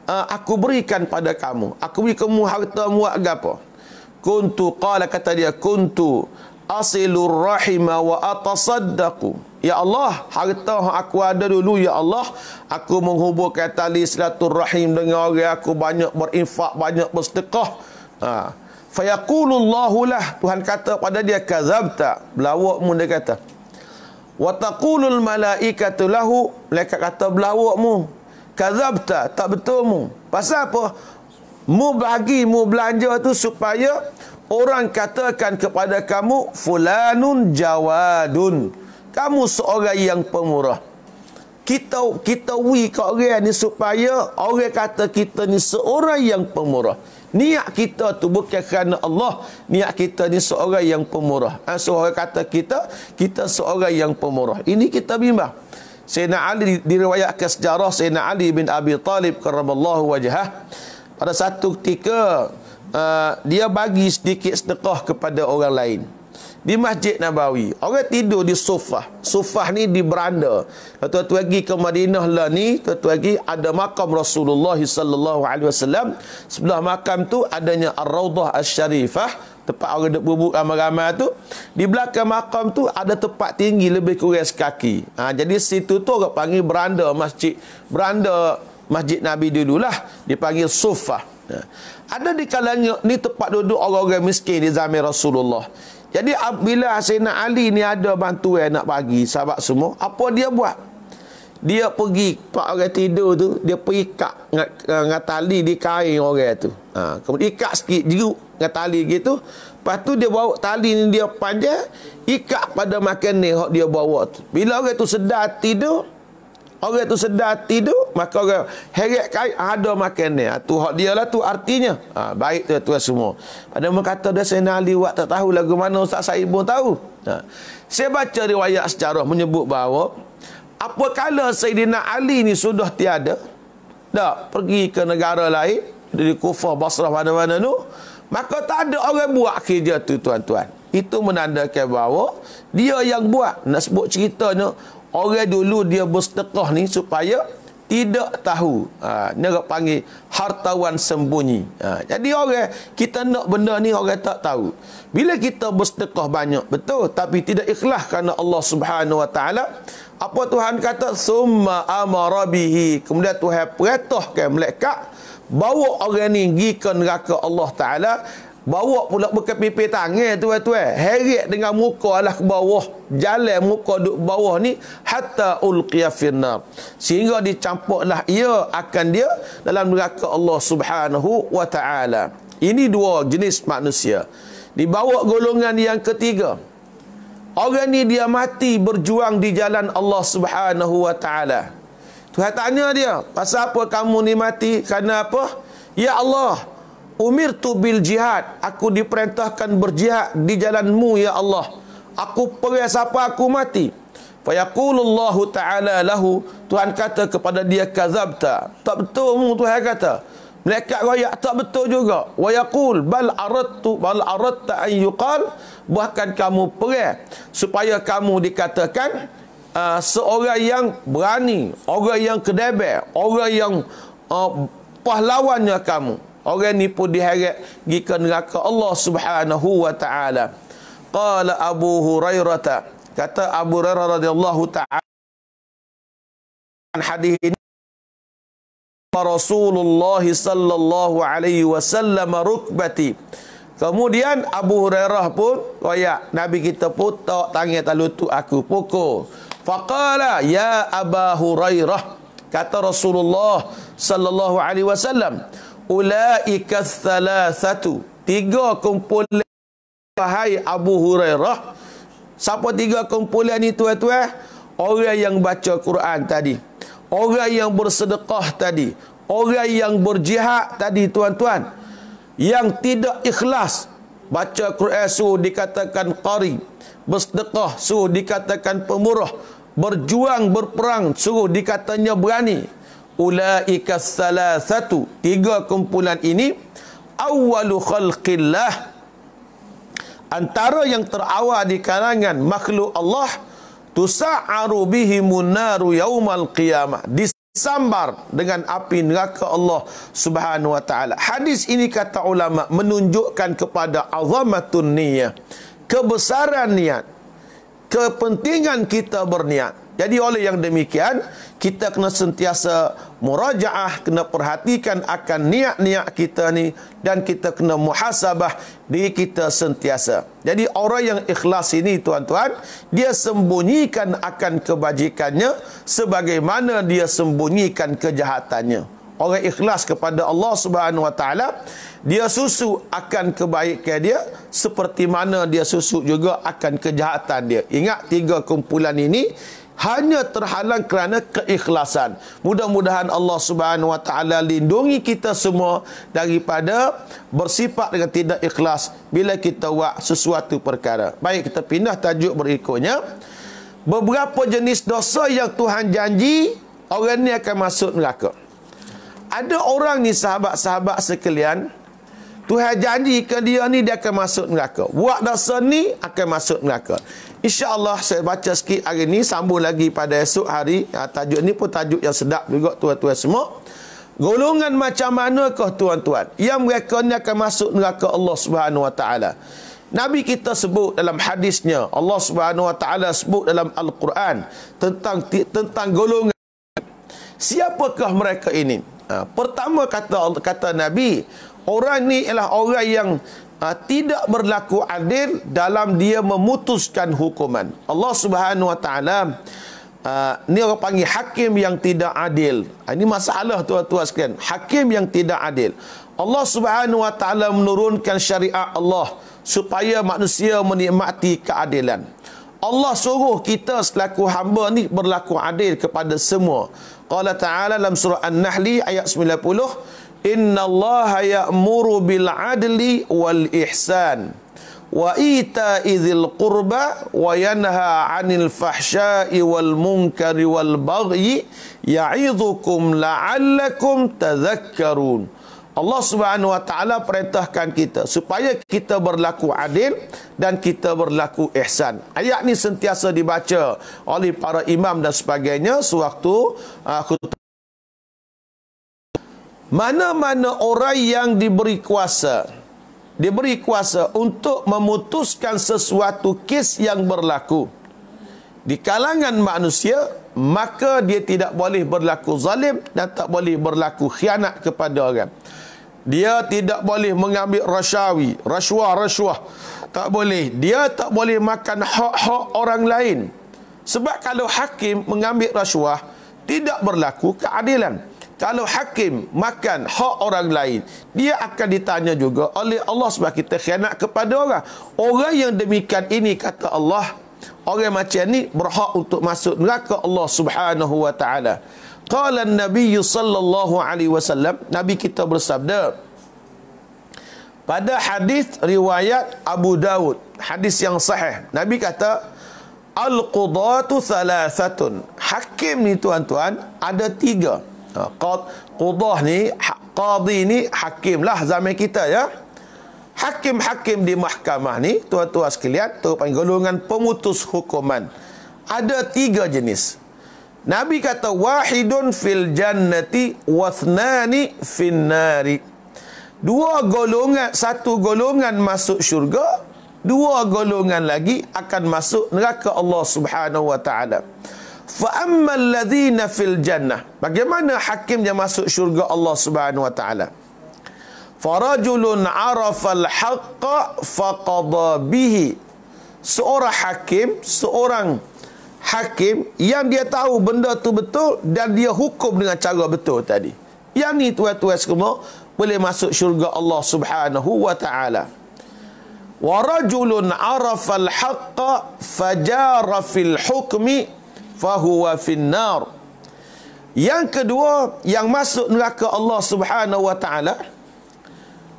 aku berikan pada kamu? Aku beri kamu harta buat apa? Kuntu, qala, kata dia, kuntu asilur rahima wa atasaddaqu. Ya Allah, harta yang aku ada dulu, ya Allah, aku menghubungkan tali silaturahim dengan orang, aku banyak berinfak, banyak bersedekah. Fayaqulullahu lah, Tuhan kata pada dia, kazabta, belawakmu, dia kata. Wa taqulul malaikatu lahu, malaikat kata belawakmu, kadzabta, tak betulmu. Pasal apa? Mu bagi, mu belanja tu supaya orang katakan kepada kamu, fulanun jawadun, kamu seorang yang pemurah. Kita wi ke orang ni supaya orang kata kita ni seorang yang pemurah. Niat kita tu bukan kerana Allah. Niat kita ni seorang yang pemurah. Seorang kata kita seorang yang pemurah. Ini kita bimbang. Sayyidina Ali, diriwayatkan sejarah Sayyidina Ali bin Abi Talib karramallahu wajhah, pada satu ketika dia bagi sedikit sedekah kepada orang lain di Masjid Nabawi. Orang tidur di sofa. Sofa ni di beranda. Tuan-tuan pergi ke Madinah lah ni, tuan-tuan pergi, ada makam Rasulullah sallallahu alaihi wasallam. Sebelah makam tu adanya Ar-Raudhah Asy-Syarifah, tempat orang duk bubuk ramai-ramai tu. Di belakang makam tu ada tempat tinggi lebih kurang sekaki. Jadi situ tu orang panggil beranda masjid. Beranda Masjid Nabi dululah dipanggil sofa. Ada di kalangan ni tempat duduk orang-orang miskin di zaman Rasulullah. Jadi bila Sayyidina Ali ni ada bantuan nak bagi sahabat semua, apa dia buat? Dia pergi, pak orang tidur tu, dia pergi ikat dengan tali di kain orang tu. Kemudian ikat sikit jeruk dengan tali gitu. Lepas tu dia bawa tali ni, dia panjang, ikat pada makan ni dia bawa tu. Bila orang tu sedar tidur, maka orang heret kain, ada makan ni. Tu hak dia lah tu artinya. Baik tuan-tuan semua. Ada orang kata dah Sayyidina Ali buat, tak tahu lagu mana, Ustaz Said pun tahu. Saya baca riwayat sejarah menyebut bahawa apabila Sayyidina Ali ni sudah tiada, dah pergi ke negara lain, di Kufah, Basrah, mana-mana tu, maka tak ada orang buat kerja tu, tuan-tuan. Itu menandakan bahawa dia yang buat. Nak sebut ceritanya, orang dulu dia bersedekah ni supaya tidak tahu. Dia panggil hartawan sembunyi. Jadi orang, kita nak benda ni orang tak tahu. Bila kita bersedekah banyak, betul, tapi tidak ikhlas kerana Allah Subhanahu Wa Taala, apa Tuhan kata? Summa amara bihi. Kemudian Tuhan perintahkan malaikat bawa orang ni pergi ke neraka Allah Taala. Bawa pula bukan pipi tangan tuan-tuan. Heret dengan muka lah ke bawah. Jalan muka duduk bawah ni. Hatta ulqiya finnar. Sehingga dicampurlah ia akan dia dalam neraka Allah Subhanahu Wa Ta'ala. Ini dua jenis manusia. Dibawa golongan yang ketiga. Orang ni dia mati berjuang di jalan Allah Subhanahu Wa Ta'ala. Tuhan tanya dia, pasal apa kamu ni mati? Kerana apa? Ya Allah, umirtu bil jihad, aku diperintahkan berjihad di jalanmu ya Allah. Aku pergi siapa aku mati. Fayaqulullahu ta'ala lahu, Tuhan kata kepada dia, kazabta, tak betul mu, Tuhan kata. Malaikat royak tak betul juga. Wa yaqul bal aradta an yuqal, bahkan kamu perang supaya kamu dikatakan seorang yang berani, orang yang kedebel, orang yang pahlawannya kamu. Orang ni pun diharap pergi ke neraka Allah Subhanahu wa taala. Qala Abu Hurairah, kata Abu Hurairah radhiyallahu taala, hadis ini, Rasulullah sallallahu alaihi wasallam rukbati. Kemudian Abu Hurairah pun royak, Nabi kita putak tangan talutut aku pukul. Faqala ya Aba Hurairah, kata Rasulullah sallallahu alaihi wasallam, ulaika thalathatu, tiga kumpulan, wahai Abu Hurairah. Siapa tiga kumpulan ni tuan-tuan? Orang yang baca Quran tadi, orang yang bersedekah tadi, orang yang berjihad tadi tuan-tuan. Yang tidak ikhlas, baca Quran suruh dikatakan qari, bersedekah suruh dikatakan pemurah, berjuang berperang suruh dikatanya berani. Ulaika thalathatu, tiga kumpulan ini, awwalu khalqillah, antara yang terawal di kalangan makhluk Allah, tusa'aru bihimun naru yaumal qiyamah, disambar dengan api neraka Allah Subhanahu wa taala. Hadis ini kata ulama menunjukkan kepada azamatun niyah, kebesaran niat, kepentingan kita berniat. Jadi oleh yang demikian, kita kena sentiasa murajaah, kena perhatikan akan niat-niat kita ni, dan kita kena muhasabah diri kita sentiasa. Jadi orang yang ikhlas ini tuan-tuan, dia sembunyikan akan kebajikannya sebagaimana dia sembunyikan kejahatannya. Orang ikhlas kepada Allah Subhanahu wa taala, dia susu akan kebaikan dia seperti mana dia susu juga akan kejahatan dia. Ingat, tiga kumpulan ini hanya terhalang kerana keikhlasan. Mudah-mudahan Allah Subhanahu wa taala lindungi kita semua daripada bersifat dengan tidak ikhlas bila kita buat sesuatu perkara. Baik, kita pindah tajuk berikutnya. Beberapa jenis dosa yang Tuhan janji orang ni akan masuk neraka. Ada orang ni sahabat-sahabat sekalian, Tuhan janji ke dia ni dia akan masuk neraka. Buat dosa ni akan masuk neraka. InsyaAllah saya baca sikit hari ni, sambung lagi pada esok hari. Tajuk ni pun tajuk yang sedap juga tuan-tuan semua. Golongan macam manakah tuan-tuan yang mereka ni akan masuk neraka Allah Subhanahu wa taala? Nabi kita sebut dalam hadisnya, Allah Subhanahu wa taala sebut dalam Al-Quran tentang golongan. Siapakah mereka ini? Pertama kata Nabi, orang ni ialah orang yang tidak berlaku adil dalam dia memutuskan hukuman. Allah Subhanahu wa taala ni orang panggil hakim yang tidak adil. Ini masalah tuan-tuan sekalian, hakim yang tidak adil. Allah Subhanahu wa taala menurunkan syariat Allah supaya manusia menikmati keadilan. Allah suruh kita selaku hamba ni berlaku adil kepada semua. Qala ta'ala dalam surah An-Nahl ayat 90, Inna Allah ya'muru bil adli wal ihsan wa ita'i dzil qurba wa yanha 'anil fahsya'i wal munkari wal baghi ya'idzukum la'allakum tadhakkarun. Allah Subhanahu wa taala perintahkan kita supaya kita berlaku adil dan kita berlaku ihsan. Ayat ni sentiasa dibaca oleh para imam dan sebagainya sewaktu khutbah. Mana-mana orang yang diberi kuasa untuk memutuskan sesuatu kes yang berlaku di kalangan manusia, maka dia tidak boleh berlaku zalim dan tak boleh berlaku khianat kepada orang. Dia tidak boleh mengambil rasuah, tak boleh. Dia tak boleh makan hak-hak orang lain. Sebab kalau hakim mengambil rasuah, tidak berlaku keadilan. Kalau hakim makan hak orang lain, dia akan ditanya juga oleh Allah sebab kita khianat kepada orang. Orang yang demikian ini, kata Allah, orang macam ni berhak untuk masuk neraka Allah Subhanahu wa taala. Qala an-nabiy sallallahu alaihi wasallam, Nabi kita bersabda pada hadis riwayat Abu Dawud, hadis yang sahih. Nabi kata, al-qudatu thalathatun. Hakim ni tuan-tuan ada tiga. Qudah ni Qadi ni hakim lah zaman kita ya. Hakim-hakim di mahkamah ni, tuan-tuan sekalian, tu panggil golongan pemutus hukuman. Ada 3 jenis. Nabi kata wahidun fil jannati wathnani fin nari. 2 golongan, 1 golongan masuk syurga, 2 golongan lagi akan masuk neraka Allah Subhanahu wa taala. Fa ammal ladzina fil jannah. Bagaimana hakim yang masuk syurga Allah Subhanahu wa taala? Farajulun arafal haqqa faqada bihi. Seorang hakim yang dia tahu benda tu betul dan dia hukum dengan cara betul tadi. Yang ni tuan-tuan semua boleh masuk syurga Allah Subhanahu wa taala. Wa rajulun arafal haqqa fajara fil hukmi fahuwa finnar. Yang kedua yang masuk neraka Allah Subhanahu wa taala,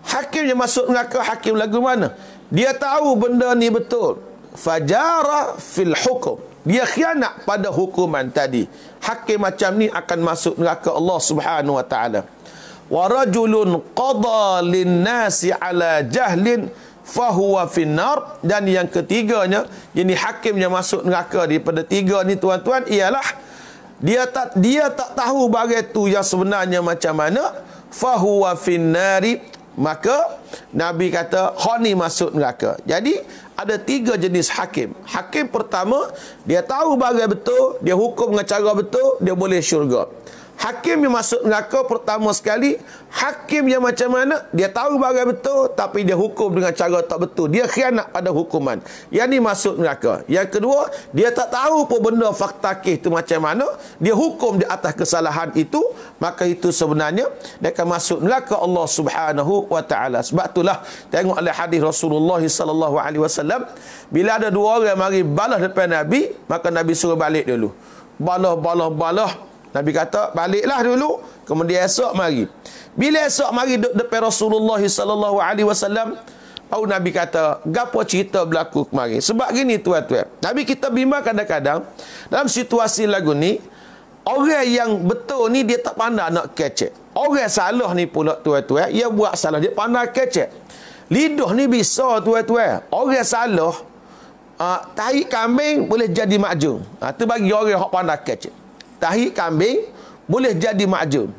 hakim yang masuk neraka, hakim lagu mana? Dia tahu benda ni betul, fajara fil hukum, dia khianat pada hukuman tadi. Hakim macam ni akan masuk neraka Allah Subhanahu wa taala. Wa rajulun qada lin-nasi ala jahlin fahuwa finnar. Dan yang ketiganya, ini hakim yang masuk neraka daripada 3 ni tuan-tuan, ialah dia tak tahu bagai tu yang sebenarnya macam mana, fahuwa finnari. Maka Nabi kata khani masuk neraka. Jadi ada 3 jenis hakim. Hakim pertama, dia tahu bagai betul, dia hukum dengan cara betul, dia boleh syurga. Hakim yang masuk neraka pertama sekali, hakim yang macam mana? Dia tahu bagai betul tapi dia hukum dengan cara tak betul. Dia khianat pada hukuman. Yang ni masuk neraka. Yang kedua, dia tak tahu pun benda fakta kes tu macam mana, dia hukum di atas kesalahan itu, maka itu sebenarnya dia akan masuk neraka Allah Subhanahu wa taala. Sebab itulah tengok oleh hadis Rasulullah sallallahu alaihi wasallam, bila ada 2 orang mari balas depan Nabi, maka Nabi suruh balik dulu. Balah. Nabi kata baliklah dulu, kemudian esok mari. Bila esok mari depan Rasulullah sallallahu alaihi wasallam, baru Nabi kata, gapo cerita berlaku kemarin? Sebab gini tuan-tuan, Nabi kita bimbang kadang-kadang dalam situasi lagu ni, orang yang betul ni dia tak pandai nak kecek. Orang salah ni pula tuan-tuan, dia buat salah, dia pandai kecek. Lidah ni bisa tuan-tuan. Orang salah, tahi kambing boleh jadi makjum. Tu bagi orang yang pandai kecek. Tahi kambing boleh jadi makjum.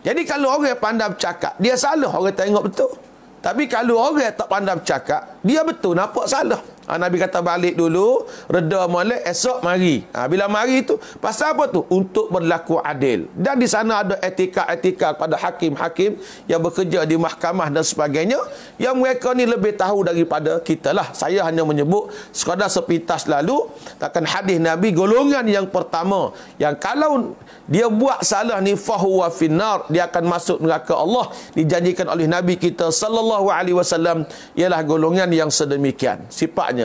Jadi kalau orang pandai bercakap, dia salah, orang tengok betul. Tapi kalau orang tak pandai bercakap, dia betul nampak salah. Nabi kata balik dulu, reda molek, esok mari. Bila mari tu, pasal apa tu? Untuk berlaku adil. Dan di sana ada etika-etika pada hakim-hakim yang bekerja di mahkamah dan sebagainya, yang mereka ni lebih tahu daripada kita lah. Saya hanya menyebut sekadar sepintas lalu, takkan hadis Nabi, golongan yang pertama, yang kalau dia buat salah ni, fahuwa finnar, dia akan masuk neraka Allah, dijanjikan oleh Nabi kita sallallahu alaihi wasallam, ialah golongan yang sedemikian sifatnya.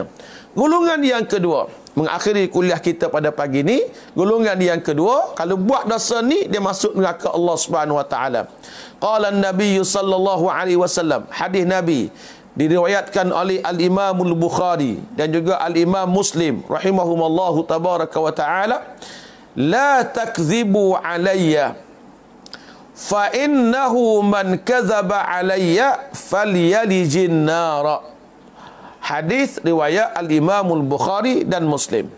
Golongan yang kedua, mengakhiri kuliah kita pada pagi ni, golongan yang kedua, kalau buat dosa ni, dia masuk neraka Allah Subhanahu wa taala. Qala an-nabiy sallallahu alaihi wasallam, hadis Nabi diriwayatkan oleh al-Imam al-Bukhari dan juga al-Imam Muslim rahimahumallahu tabaraka wa taala, la takzibu alayya fa innahu man kadzaba alayya falyalijin nara. Hadis riwayat al-Imam al-Bukhari dan Muslim.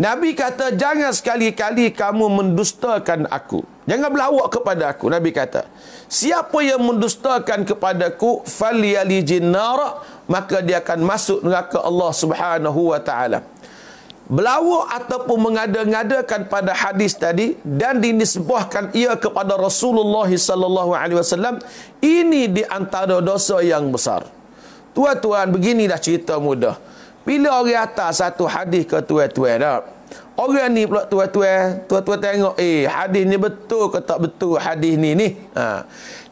Nabi kata, jangan sekali-kali kamu mendustakan aku. Jangan berlawak kepada aku. Nabi kata, siapa yang mendustakan kepadaku, falyalijin nara, maka dia akan masuk neraka Allah Subhanahu wa taala. Berlawak ataupun mengada-ngadakan pada hadis tadi dan dinisbahkan ia kepada Rasulullah sallallahu alaihi wasallam, ini di antara dosa yang besar. Tuan-tuan, beginilah cerita mudah. Bila orang atas satu hadis ke tuan-tuan dah, orang ni pula tuan-tuan tengok, hadis ni betul ke tak betul hadis ni.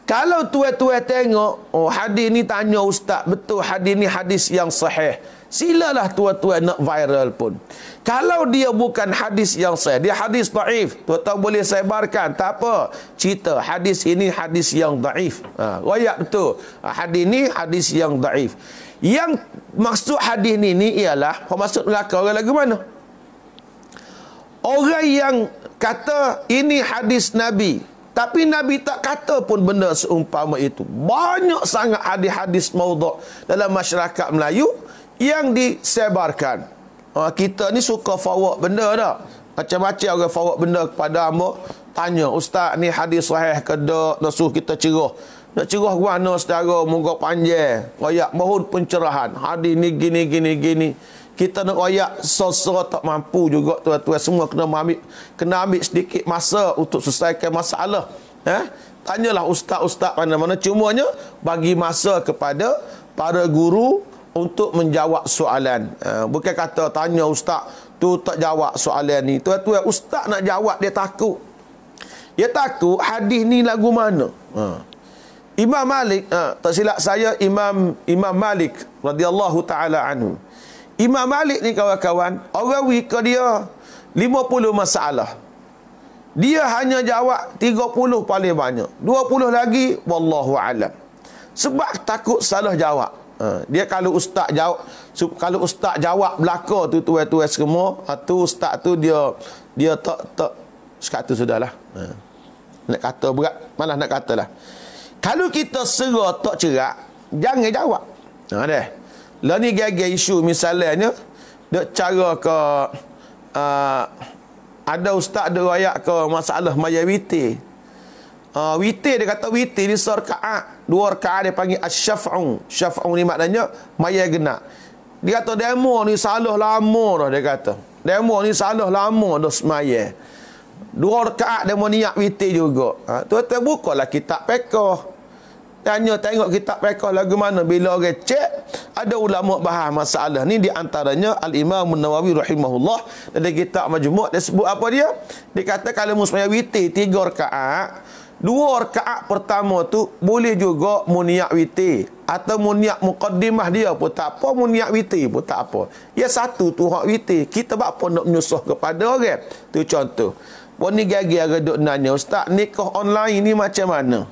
Kalau tuan-tuan tengok, hadis ni tanya ustaz, betul hadis ni hadis yang sahih, silalah tuan-tuan nak viral pun. Kalau dia bukan hadis yang sahih, dia hadis dhaif, tuan-tuan boleh sebarkan, tak apa. Cerita hadis ini hadis yang dhaif. Riwayat betul. Hadis ni hadis yang dhaif. Yang maksud hadis ni ialah masuk neraka orang lagu mana? Orang yang kata ini hadis Nabi, Tapi Nabi tak kata pun benda seumpama itu. Banyak sangat hadis-hadis maudhu' dalam masyarakat Melayu yang disebarkan. Kita ni suka forward benda dah. Macam-macam orang forward benda kepada hamba. Tanya, ustaz ni hadis sahih ke tak? Nak suruh kita cerah. Nak cerah ke mana saudara? Moga panjang. Royak mohon pencerahan. Hadis ni gini. Kita nak royak so-so tak mampu juga tuan-tuan. Semua kena ambil sedikit masa untuk selesaikan masalah. Tanyalah ustaz-ustaz mana-mana. Cumanya bagi masa kepada para guru untuk menjawab soalan. Bukan kata tanya ustaz tu tak jawab soalan ni. Tuan-tuan, ustaz nak jawab dia takut. Dia takut hadis ni lagu mana. Imam Malik, tak silap saya Imam Malik radhiyallahu taala anhu. Imam Malik ni kawan-kawan, orang wika dia 50 masalah. Dia hanya jawab 30 paling banyak. 20 lagi wallahu alam. Sebab takut salah jawab. Dia kalau ustaz jawab belaka tu tuan-tuan semua, tu ustaz tu dia tak sekat tu sudahlah. Nak kata berat, malah nak katalah. Kalau kita serah tak cerak, jangan jawab. Deh. Lah ni gagal isu misalnya dek cara ke ada ustaz dia royak ke masalah maya witir. Witir dia kata witir ni serakaat, 2 rakaat dia panggil asy-syaf'u. Syaf'u ni maknanya maya genak. Dia kata demo ni salah lama dah, dia kata. Demo ni salah lama dah semaya. 2 rakaat demo niat witir juga. Tuan-tuan bukalah kitab fiqh. Tanya tengok kitab fiqh lagu mana. Bila orang cek, ada ulama bahas masalah ni, di antaranya Al-Imam An-Nawawi rahimahullah. Dalam kitab Majmu' dia sebut apa dia? Dia kata kalau musmaya witir 3 rakaat, 2 rakaat pertama tu boleh juga muniat witir atau muniat muqaddimah dia pun tak apa, muniat witir pun tak apa. Ya satu tu hak witir. Kita buat apa nak menyusah kepada orang? Tu contoh. Pun ni gagi orang duk nanya, ustaz nikah online ni macam mana?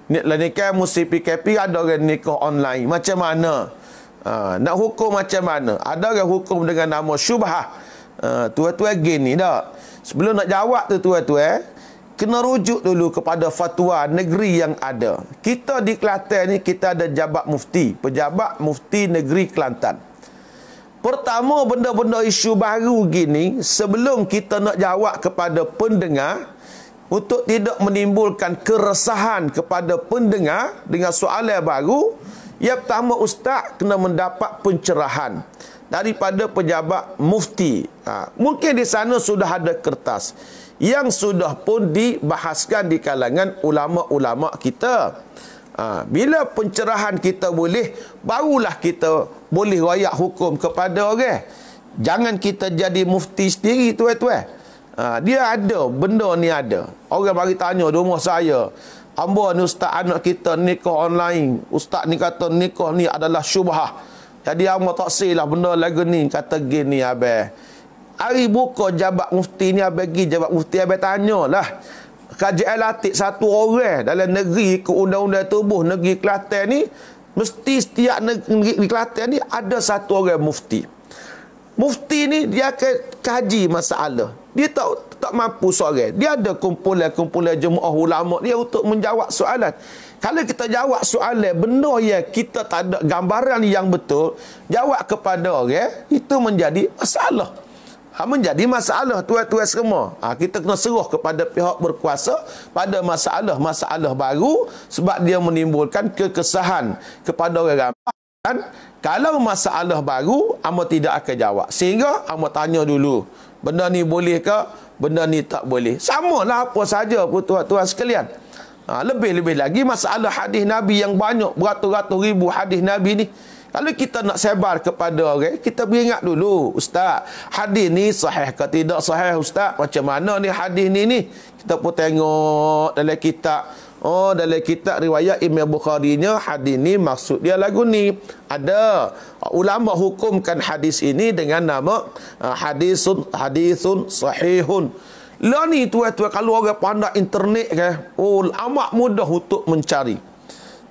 Nikah musim PKP ada orang nikah online macam mana? Nak hukum macam mana? Ada orang hukum dengan nama syubhah. Tuan-tuan gini dah. Sebelum nak jawab tu tuan-tuan, kena rujuk dulu kepada fatwa negeri yang ada. Kita di Kelantan ni kita ada jabat mufti, pejabat mufti negeri Kelantan. Pertama, benda-benda isu baru gini, sebelum kita nak jawab kepada pendengar, untuk tidak menimbulkan keresahan kepada pendengar dengan soalan baru, yang pertama ustaz kena mendapat pencerahan daripada pejabat mufti. Mungkin di sana sudah ada kertas yang sudah pun dibahaskan di kalangan ulama-ulama kita. Bila pencerahan kita boleh, barulah kita boleh royak hukum kepada orang. Jangan kita jadi mufti sendiri tuan-tuan. Dia ada, benda ni ada. Orang bagi tanya di rumah saya, hamba ni ustaz anak kita nikah online. Ustaz ni kata nikah ni adalah syubhah. Jadi hamba tak silah benda lagu ni. Kata gini abang, hari buka jabat mufti ni abang pergi jabat mufti abang tanyalah. Kajian latih satu orang dalam negeri ke undang-undang tubuh negeri Kelantan ni, mesti setiap negeri Kelantan ni ada satu orang mufti. Mufti ni dia akan kaji masalah. Dia tak mampu soalan. Dia ada kumpulan jemaah ulama dia untuk menjawab soalan. Kalau kita jawab soalan benda yang kita tak ada gambaran yang betul, jawab kepada orang, itu menjadi masalah. Menjadi masalah tuan-tuan semua. Kita kena serah kepada pihak berkuasa pada masalah-masalah baru, sebab dia menimbulkan kekesahan kepada orang ramai. Kalau masalah baru, amba tidak akan jawab. Sehingga amba tanya dulu, benda ni boleh ke? Benda ni tak boleh. Samalah apa saja pun tuan-tuan sekalian. Lebih-lebih lagi masalah hadis Nabi yang banyak, beratus-ratus ribu hadis Nabi ni. Kalau kita nak sebar kepada orang, kita beringat dulu, ustaz, hadis ni sahih ke tidak sahih ustaz? Macam mana ni hadis ni? Kita pun tengok dalam kitab. Dalam kitab riwayat Imam Bukhari-nya, hadis ni maksud dia lagu ni. Ada ulama hukumkan hadis ini dengan nama hadisun sahihun. Lah ni tuan-tuan, kalau orang pandai internet kan, amat mudah untuk mencari.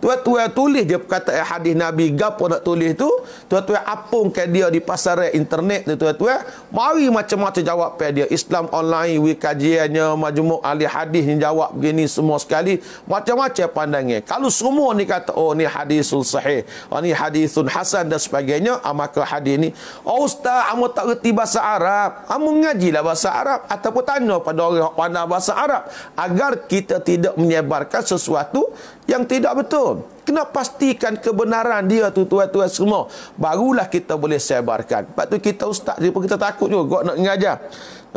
Tuan-tuan tulis je perkataan hadis Nabi, gapo nak tulis tu, tuan-tuan apungkan dia di pasaran internet tu tuan-tuan. Mari macam-macam jawapan dia. Islam online, kajiannya, majmuk ahli hadis yang jawab begini semua sekali. Macam-macam pandangan. Kalau semua ni kata, oh ni hadisul sahih, oh ni hadisun hasan dan sebagainya, maka hadis ni, oh ustaz, kamu tak reti bahasa Arab, kamu ngajilah bahasa Arab, ataupun tanya pada orang yang pandai bahasa Arab, agar kita tidak menyebarkan sesuatu yang tidak betul. Kena pastikan kebenaran dia tu tuan-tuan semua, barulah kita boleh sebarkan. Lepas tu kita ustaz ni pun kita takut juga nak mengajar.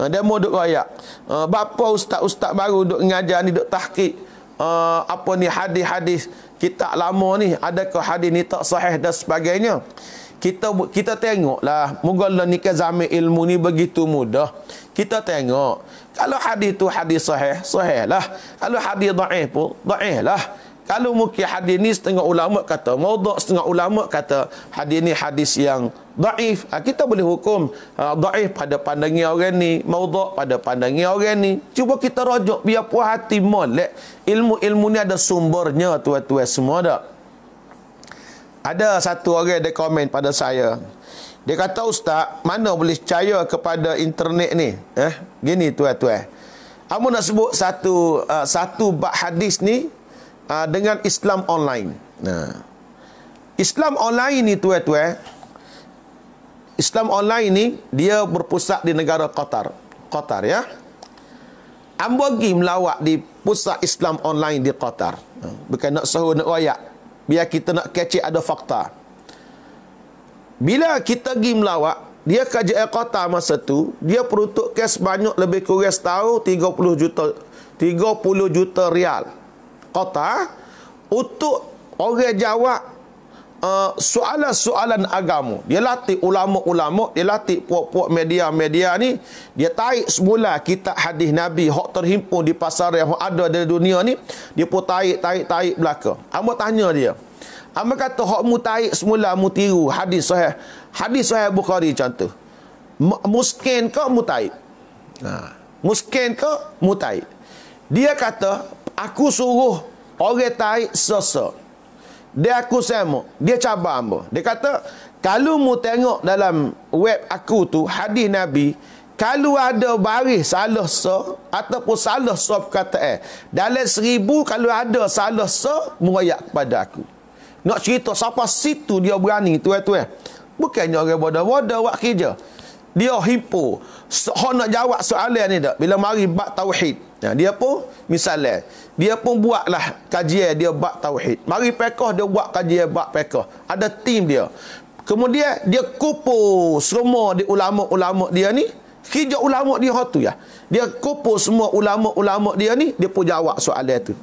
Demo duk royak. Bapa ustaz-ustaz baru duk mengajar ni, duk tahqiq apa ni hadis-hadis kitab lama ni, adakah hadis ni tak sahih dan sebagainya. Kita tengoklah, mugalla ni ke zaman ilmu ni begitu mudah. Kita tengok, kalau hadis tu hadis sahih, sahih lah. Kalau hadis dhaif pun dhaif lah. Kalau mungkin hadis ni setengah ulama kata maudhu', setengah ulama kata hadis ni hadis yang dhaif, kita boleh hukum dhaif pada pandangan orang ni, maudhu' pada pandangan orang ni. Cuba kita rujuk biar puas hati molek. Ilmu-ilmu ni ada sumbernya tuan-tuan semua dak. Ada satu orang dia komen pada saya. Dia kata, ustaz, mana boleh percaya kepada internet ni? Gini tuan-tuan. Kamu nak sebut satu bab hadis ni dengan Islam online. Islam online ni tuan-tuan, Islam online ni dia berpusat di negara Qatar. Qatar ya. Ambo pergi melawat di pusat Islam online di Qatar. Bukan nak sahur nak royak. Biar kita nak kecek ada fakta. Bila kita pergi melawat, dia kerajaan Qatar masa tu, dia peruntukkan sebanyak lebih kurang setahun 30 juta rial Qatar untuk orang jawab soalan-soalan agama. Dia latih ulama-ulama, dia latih puak-puak media-media ni, dia tarik semula kitab hadis Nabi hak terhimpun di pasaran yang ada di dunia ni, dia pun tarik belaka. Hamba tanya dia, hamba kata hak mu tarik semula mu tiru hadis sahih Bukhari contoh, muskin ke mu tarik? Muskin ke mu tarik? Dia kata, aku suruh orang tarik sesa. Dia aku sama, dia cabar hamba. Dia kata, kalau mu tengok dalam web aku tu hadis Nabi, kalau ada baris salah sa ataupun salah sa perkataan, dalam 1000 kalau ada salah sa, mu ayat kepada aku. Nak cerita siapa situ dia berani tuan-tuan. Bukannya orang bodoh-bodoh buat kerja. Dia himpu. Hak nak jawab soalan ni tak? Bila mari bab tauhid. Dia pun misalnya, dia pun buatlah kajian dia bab tauhid. Mari fiqh dia buat kajian bab fiqh. Ada tim dia. Kemudian dia kumpul semua di ulama-ulama dia ni. Hijau ulama dia tu ya. Dia kumpul semua ulama-ulama dia ni, dia pun jawab soalan tu.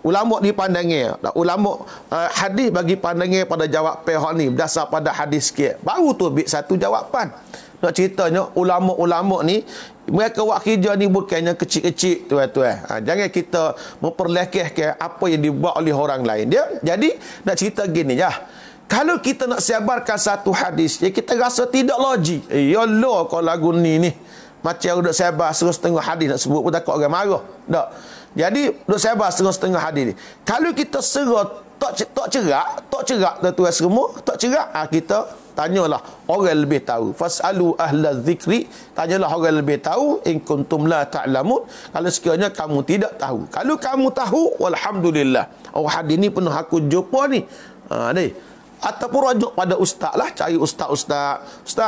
Ulama ni pandangnya, ulama hadis bagi pandangnya pada jawab pihak ni berdasar pada hadis sikit. Baru tu ambil satu jawapan. Nak ceritanya ulama-ulama ni mereka buat kerja ni bukannya kecil-kecil tuan-tuan. Jangan kita memperlekehkan apa yang dibuat oleh orang lain dia. Jadi nak cerita gini ya. Kalau kita nak sebarkan satu hadis, ya kita rasa tidak logik. Ya Allah, kalau lagu ni macam duk sebar setengah hadis nak sebut pun takut orang marah. Tak. Jadi duk sebar setengah hadis ni. Kalau kita serah tak cerak tuan-tuan semua, tak cerak, kita tanyalah orang lebih tahu. Fasalu ahla zikri, tanyalah orang lebih tahu in kuntum la ta'lamun, kalau sekiranya kamu tidak tahu. Kalau kamu tahu, walhamdulillah. Hadis ni pernah aku jumpa ni. Ni ataupun rujuk pada ustaz lah, cari ustaz,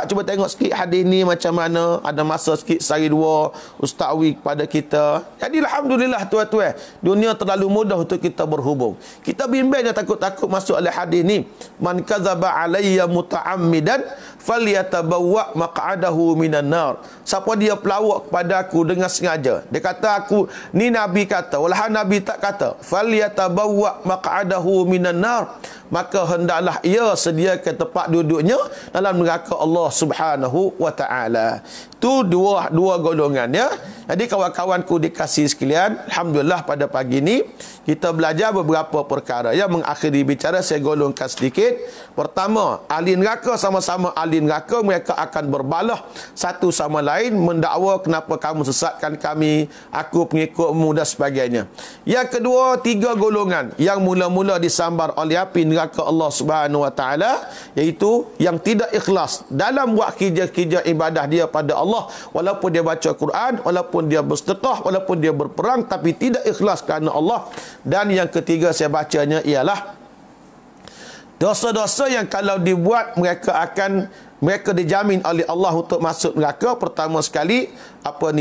cuba tengok sikit hadis ni macam mana, ada masa sikit sehari dua ustaz wi kepada kita. Jadi alhamdulillah tuan-tuan, dunia terlalu mudah untuk kita berhubung. Kita bimbang takut-takut masuk oleh hadis ni, man kadzaba alayya muta'ammidan falyatabawwa maq'adahu minan nar. Siapa dia pelawak kepada aku dengan sengaja, dia kata aku ni Nabi kata, walaupun Nabi tak kata, falyatabawwa maq'adahu minan nar, maka hendaklah ia sediakan tempat duduknya dalam neraka Allah Subhanahu wa taala. Itu dua golongan ya. Jadi kawan-kawanku dikasihi sekalian, alhamdulillah pada pagi ini kita belajar beberapa perkara. Yang mengakhiri bicara saya golongkan sedikit. Pertama, ahli neraka sama-sama ahli neraka, mereka akan berbalah satu sama lain mendakwa kenapa kamu sesatkan kami, aku pengikutmu dan sebagainya. Yang kedua, 3 golongan yang mula-mula disambar oleh api neraka Allah Subhanahu wa taala, iaitu yang tidak ikhlas dalam buat kerja-kerja ibadah dia pada Allah, walaupun dia baca Quran, walaupun dia bersedekah, walaupun dia berperang, tapi tidak ikhlas kerana Allah. Dan yang ketiga saya bacanya ialah dosa-dosa yang kalau dibuat mereka dijamin oleh Allah untuk masuk neraka. Pertama sekali,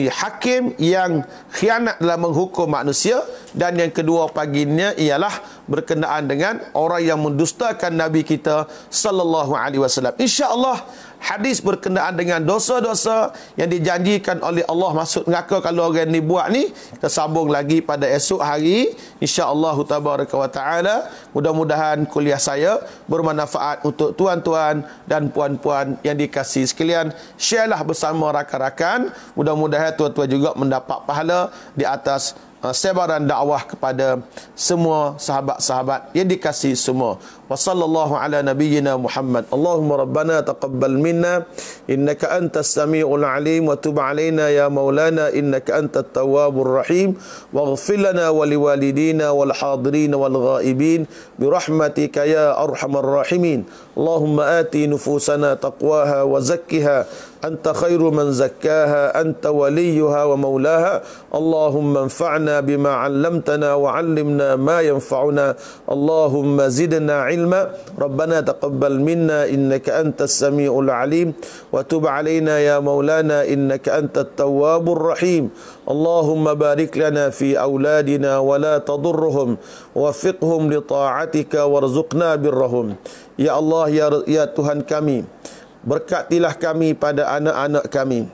hakim yang khianat dalam menghukum manusia. Dan yang kedua paginya ialah berkenaan dengan orang yang mendustakan Nabi kita sallallahu alaihi wasallam. Insya-Allah hadis berkenaan dengan dosa-dosa yang dijanjikan oleh Allah masuk neraka kalau orang ni buat ni, kita sambung lagi pada esok hari insya-Allah tabaraka wa taala. Mudah-mudahan kuliah saya bermanfaat untuk tuan-tuan dan puan-puan yang dikasihi sekalian. Sharelah bersama rakan-rakan, mudah-mudahan tuan-tuan juga mendapat pahala di atas sebaran dakwah kepada semua sahabat-sahabat yang dikasihi semua. Wa sallallahu ala nabiyyina Muhammad. Allahumma rabbana taqabbal minna innaka antas samiul alim wa tub alaina ya maulana innaka antat tawwabur rahim waghfir lana wa liwalidina wal hadirin wal ghaibin bi rahmatika ya arhamar rahimin. Allahumma ati nufusana taqwaha wa zakkiha anta khairu man zakkaha anta waliyuha wa maulaha. Allahumma anfa'na bima 'allamtana wa 'allimna ma yanfa'una. Allahumma zidna 'ilma. Rabbana taqabbal minna innaka antas samiul 'alim wa tub 'alaina ya maulana innaka antat tawwabur rahim. Allahumma barik lana fi auladina wa la tadurruhum wafiqhum li ta'atika warzuqna birrahum. Ya Allah, ya Tuhan kami, berkatilah kami pada anak-anak kami.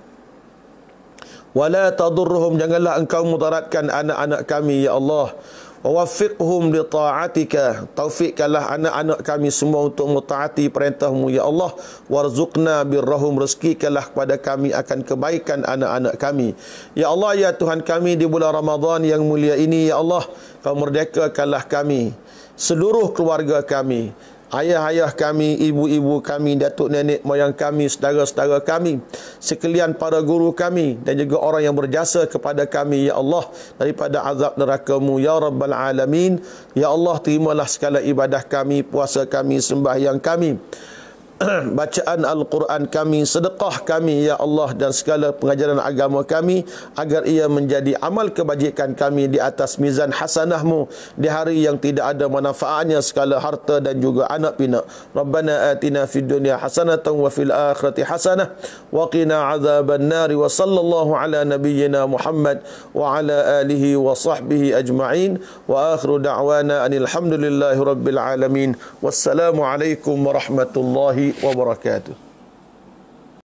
Wala tadurruhum, janganlah engkau mudaratkan anak-anak kami ya Allah. Wawaffiqhum li ta'atika, taufikkanlah anak-anak kami semua untuk mentaati perintahmu ya Allah. Warzuqna birrahum, rezekikanlah kepada kami akan kebaikan anak-anak kami ya Allah. Ya Tuhan kami, di bulan Ramadan yang mulia ini ya Allah, kau merdekakanlah kami, seluruh keluarga kami, ayah-ayah kami, ibu-ibu kami, datuk nenek moyang kami, saudara-saudara kami, sekalian para guru kami dan juga orang yang berjasa kepada kami ya Allah daripada azab neraka-Mu ya Rabbal Alamin. Ya Allah, terimalah segala ibadah kami, puasa kami, sembahyang kami, bacaan Al-Quran kami, sedekah kami ya Allah, dan segala pengajaran agama kami, agar ia menjadi amal kebajikan kami di atas mizan hasanah-Mu di hari yang tidak ada manfaatnya segala harta dan juga anak pinak. Rabbana atina fid dunya hasanatan wa fil akhirati hasanah wa qina azaban nari. Wa sallallahu ala nabiyyina Muhammad wa ala alihi wa sahbihi ajma'in. Wa akhiru da'wana anil hamdulillahi rabbil alamin. Wassalamu alaikum warahmatullahi wabarakatuh.